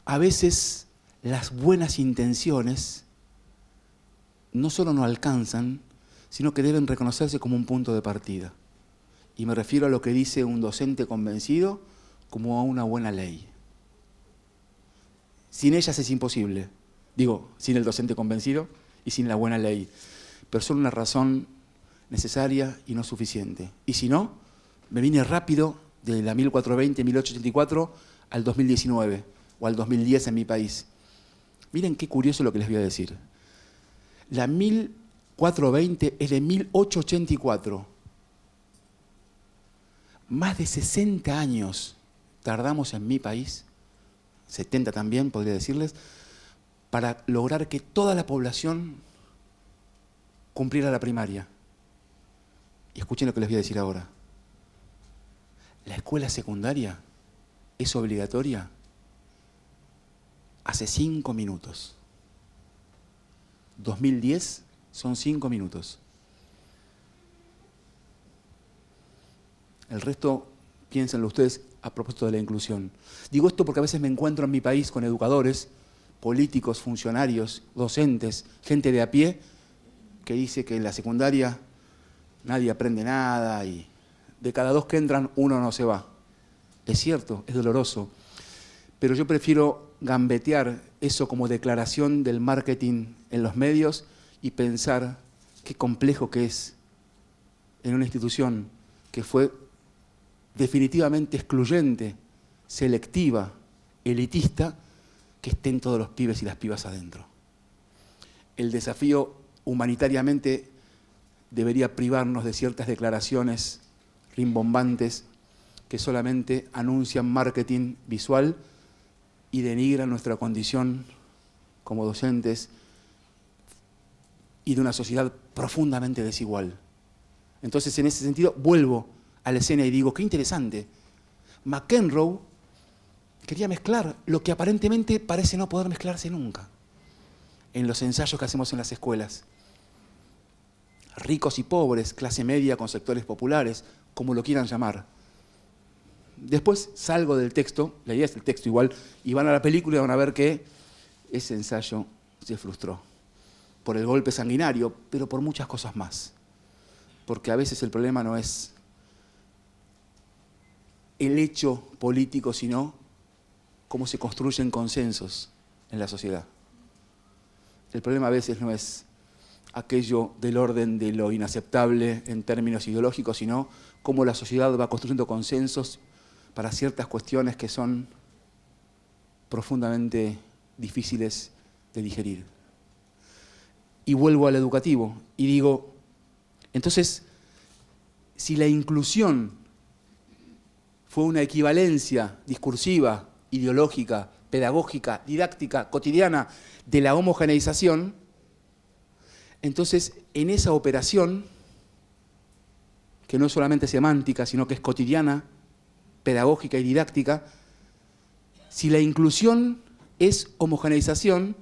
a veces las buenas intenciones no solo no alcanzan, sino que deben reconocerse como un punto de partida. Y me refiero a lo que dice un docente convencido como a una buena ley. Sin ellas es imposible. Digo, sin el docente convencido y sin la buena ley. Pero son una razón necesaria y no suficiente. Y si no, me vine rápido de la 1420, 1884 al 2019 o al 2010 en mi país. Miren qué curioso lo que les voy a decir. La 1420 es de 1884. Más de 60 años tardamos en mi país, 70 también podría decirles, para lograr que toda la población cumpliera la primaria. Y escuchen lo que les voy a decir ahora. La escuela secundaria es obligatoria hace 5 minutos. 2010 son 5 minutos. El resto, piénsenlo ustedes a propósito de la inclusión. Digo esto porque a veces me encuentro en mi país con educadores, políticos, funcionarios, docentes, gente de a pie, que dice que en la secundaria nadie aprende nada y de cada 2 que entran, 1 no se va. Es cierto, es doloroso, pero yo prefiero gambetear eso como declaración del marketing en los medios y pensar qué complejo que es en una institución que fue definitivamente excluyente, selectiva, elitista, que estén todos los pibes y las pibas adentro. El desafío humanitariamente debería privarnos de ciertas declaraciones rimbombantes que solamente anuncian marketing visual y denigran nuestra condición como docentes y de una sociedad profundamente desigual. Entonces, en ese sentido, vuelvo a la escena y digo, qué interesante. McEnroe quería mezclar lo que aparentemente parece no poder mezclarse nunca en los ensayos que hacemos en las escuelas. Ricos y pobres, clase media con sectores populares, como lo quieran llamar. Después salgo del texto, la idea es el texto igual, y van a la película y van a ver que ese ensayo se frustró. Por el golpe sanguinario, pero por muchas cosas más. Porque a veces el problema no es el hecho político, sino cómo se construyen consensos en la sociedad. El problema a veces no es aquello del orden de lo inaceptable en términos ideológicos, sino cómo la sociedad va construyendo consensos para ciertas cuestiones que son profundamente difíciles de digerir. Y vuelvo al educativo y digo, entonces, si la inclusión fue una equivalencia discursiva, ideológica, pedagógica, didáctica, cotidiana de la homogeneización, entonces en esa operación, que no es solamente semántica, sino que es cotidiana, pedagógica y didáctica, si la inclusión es homogeneización,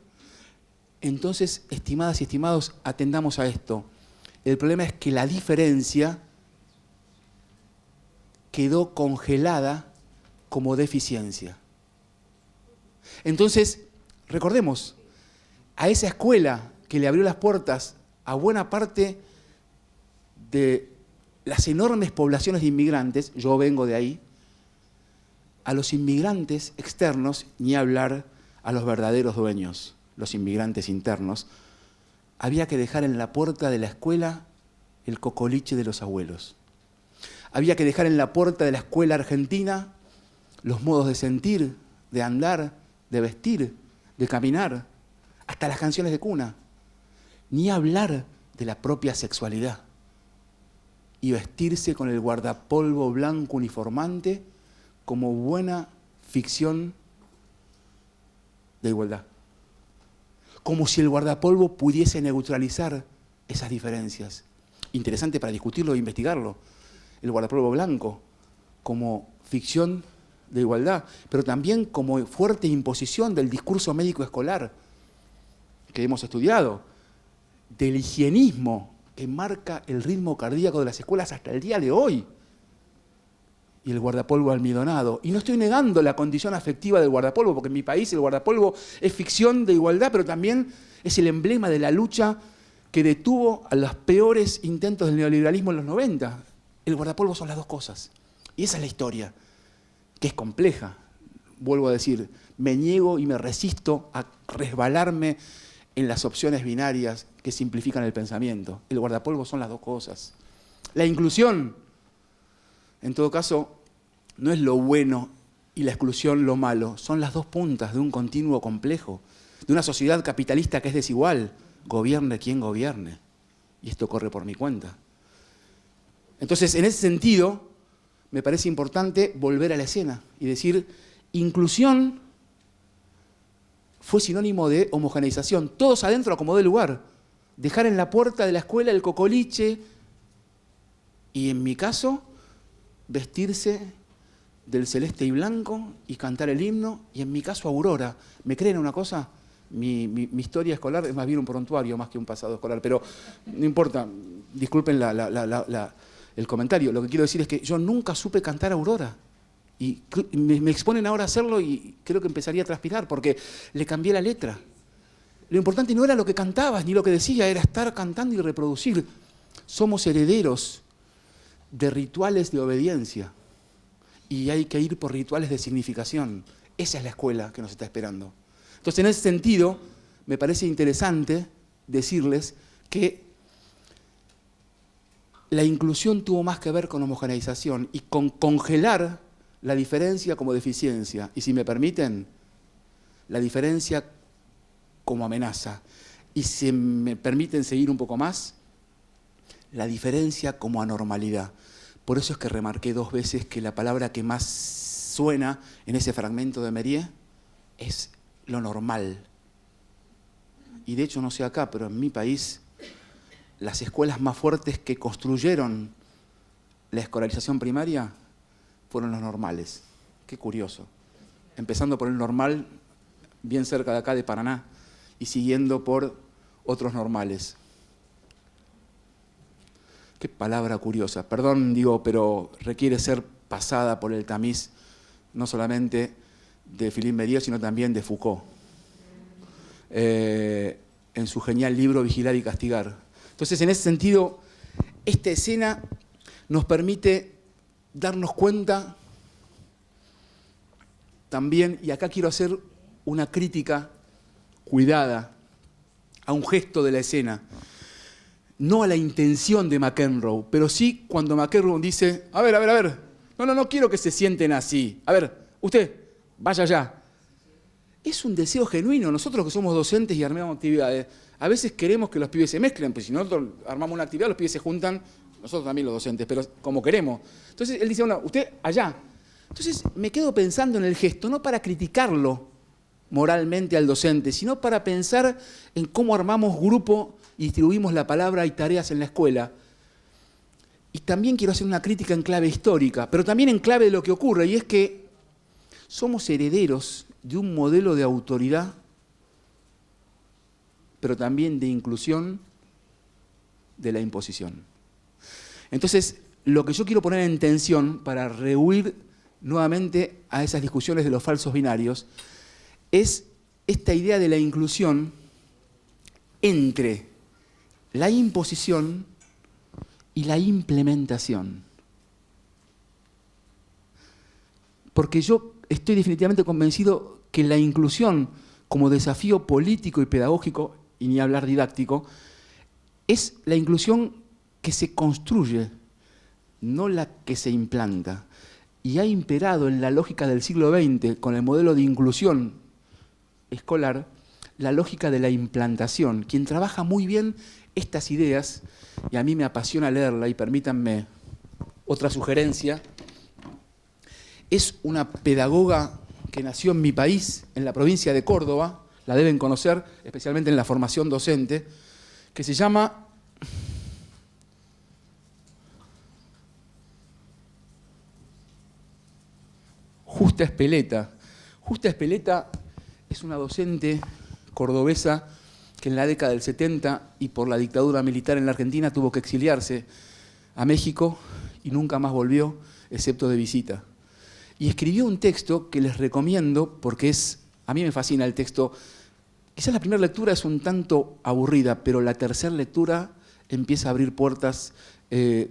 entonces, estimadas y estimados, atendamos a esto. El problema es que la diferencia quedó congelada como deficiencia. Entonces, recordemos, a esa escuela que le abrió las puertas a buena parte de las enormes poblaciones de inmigrantes, yo vengo de ahí, a los inmigrantes externos, ni hablar a los verdaderos dueños, los inmigrantes internos, había que dejar en la puerta de la escuela el cocoliche de los abuelos. Había que dejar en la puerta de la escuela argentina los modos de sentir, de andar, de vestir, de caminar, hasta las canciones de cuna. Ni hablar de la propia sexualidad. Y vestirse con el guardapolvo blanco uniformante como buena ficción de igualdad. como si el guardapolvo pudiese neutralizar esas diferencias. Interesante para discutirlo e investigarlo. El guardapolvo blanco como ficción de igualdad, pero también como fuerte imposición del discurso médico escolar que hemos estudiado, del higienismo que marca el ritmo cardíaco de las escuelas hasta el día de hoy, y el guardapolvo almidonado. Y no estoy negando la condición afectiva del guardapolvo, porque en mi país el guardapolvo es ficción de igualdad, pero también es el emblema de la lucha que detuvo a los peores intentos del neoliberalismo en los 90. El guardapolvo son las dos cosas. Y esa es la historia, que es compleja. Vuelvo a decir, me niego y me resisto a resbalarme en las opciones binarias que simplifican el pensamiento. El guardapolvo son las dos cosas. La inclusión, en todo caso, no es lo bueno y la exclusión lo malo. Son las dos puntas de un continuo complejo, de una sociedad capitalista que es desigual. Gobierne quien gobierne. Y esto corre por mi cuenta. Entonces, en ese sentido, me parece importante volver a la escena y decir, inclusión fue sinónimo de homogeneización. Todos adentro acomodé lugar. Dejar en la puerta de la escuela el cocoliche y, en mi caso, vestirse del celeste y blanco y cantar el himno, y en mi caso Aurora. ¿Me creen una cosa? Mi historia escolar es más bien un prontuario más que un pasado escolar, pero no importa, disculpen el comentario. Lo que quiero decir es que yo nunca supe cantar Aurora, y me exponen ahora a hacerlo y creo que empezaría a transpirar porque le cambié la letra. Lo importante no era lo que cantabas ni lo que decía, era estar cantando y reproducir. Somos herederos de rituales de obediencia y hay que ir por rituales de significación. Esa es la escuela que nos está esperando. Entonces, en ese sentido, me parece interesante decirles que la inclusión tuvo más que ver con homogeneización y con congelar la diferencia como deficiencia. Y si me permiten, la diferencia como amenaza. Y si me permiten seguir un poco más, la diferencia como anormalidad. Por eso es que remarqué 2 veces que la palabra que más suena en ese fragmento de Mériès es lo normal. Y de hecho, no sé acá, pero en mi país, las escuelas más fuertes que construyeron la escolarización primaria fueron los normales. Qué curioso. Empezando por el normal, bien cerca de acá de Paraná, y siguiendo por otros normales. Qué palabra curiosa. Perdón, digo, pero requiere ser pasada por el tamiz, no solamente de Philippe Mériès, sino también de Foucault, en su genial libro Vigilar y Castigar. Entonces, en ese sentido, esta escena nos permite darnos cuenta también, y acá quiero hacer una crítica cuidada a un gesto de la escena, no a la intención de McEnroe, pero sí cuando McEnroe dice, a ver, no quiero que se sienten así, a ver, usted, vaya allá. Es un deseo genuino. Nosotros que somos docentes y armamos actividades, a veces queremos que los pibes se mezclen, pues si nosotros armamos una actividad, los pibes se juntan, nosotros también los docentes, pero como queremos. Entonces él dice, bueno, usted allá. Entonces me quedo pensando en el gesto, no para criticarlo moralmente al docente, sino para pensar en cómo armamos grupo y distribuimos la palabra y tareas en la escuela. Y también quiero hacer una crítica en clave histórica, pero también en clave de lo que ocurre, y es que somos herederos de un modelo de autoridad, pero también de inclusión de la imposición. Entonces, lo que yo quiero poner en tensión para rehuir nuevamente a esas discusiones de los falsos binarios es esta idea de la inclusión entre la imposición y la implementación. Porque yo estoy definitivamente convencido que la inclusión como desafío político y pedagógico, y ni hablar didáctico, es la inclusión que se construye, no la que se implanta. Y ha imperado en la lógica del siglo XX, con el modelo de inclusión escolar, la lógica de la implantación. Quien trabaja muy bien estas ideas, y a mí me apasiona leerla, y permítanme otra sugerencia, es una pedagoga que nació en mi país, en la provincia de Córdoba, la deben conocer, especialmente en la formación docente, que se llama Justa Espeleta. Justa Espeleta es una docente cordobesa que en la década del 70 y por la dictadura militar en la Argentina tuvo que exiliarse a México y nunca más volvió, excepto de visita. Y escribió un texto que les recomiendo porque a mí me fascina el texto. Quizás la primera lectura es un tanto aburrida, pero la tercera lectura empieza a abrir puertas,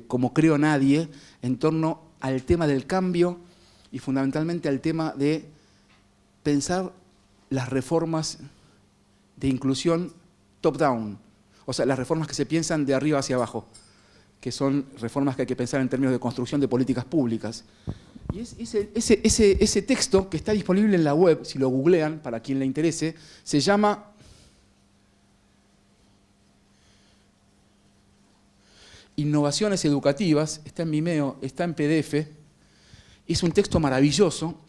como creo nadie, en torno al tema del cambio y fundamentalmente al tema de pensar las reformas de inclusión top-down, o sea, las reformas que se piensan de arriba hacia abajo, que son reformas que hay que pensar en términos de construcción de políticas públicas. Y ese texto, que está disponible en la web, si lo googlean, para quien le interese, se llama Innovaciones Educativas, está en Vimeo, está en PDF, es un texto maravilloso,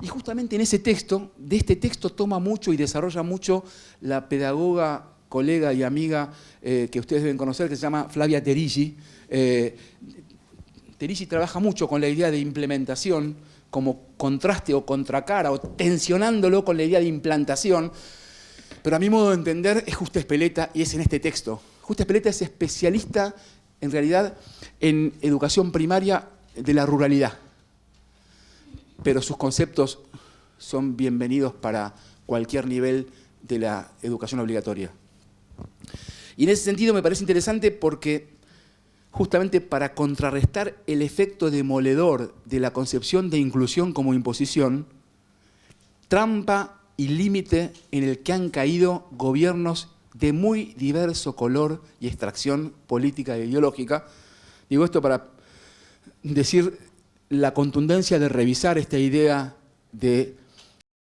y justamente en ese texto, de este texto toma mucho y desarrolla mucho la pedagoga, colega y amiga que ustedes deben conocer, que se llama Flavia Terigi. Terigi trabaja mucho con la idea de implementación como contraste o contracara, o tensionándolo con la idea de implantación, pero a mi modo de entender es Justa Espeleta y es en este texto. Justa Espeleta es especialista, en realidad, en educación primaria de la ruralidad, pero sus conceptos son bienvenidos para cualquier nivel de la educación obligatoria. Y en ese sentido me parece interesante porque justamente para contrarrestar el efecto demoledor de la concepción de inclusión como imposición, trampa y límite en el que han caído gobiernos de muy diverso color y extracción política e ideológica. Digo esto para decir la contundencia de revisar esta idea de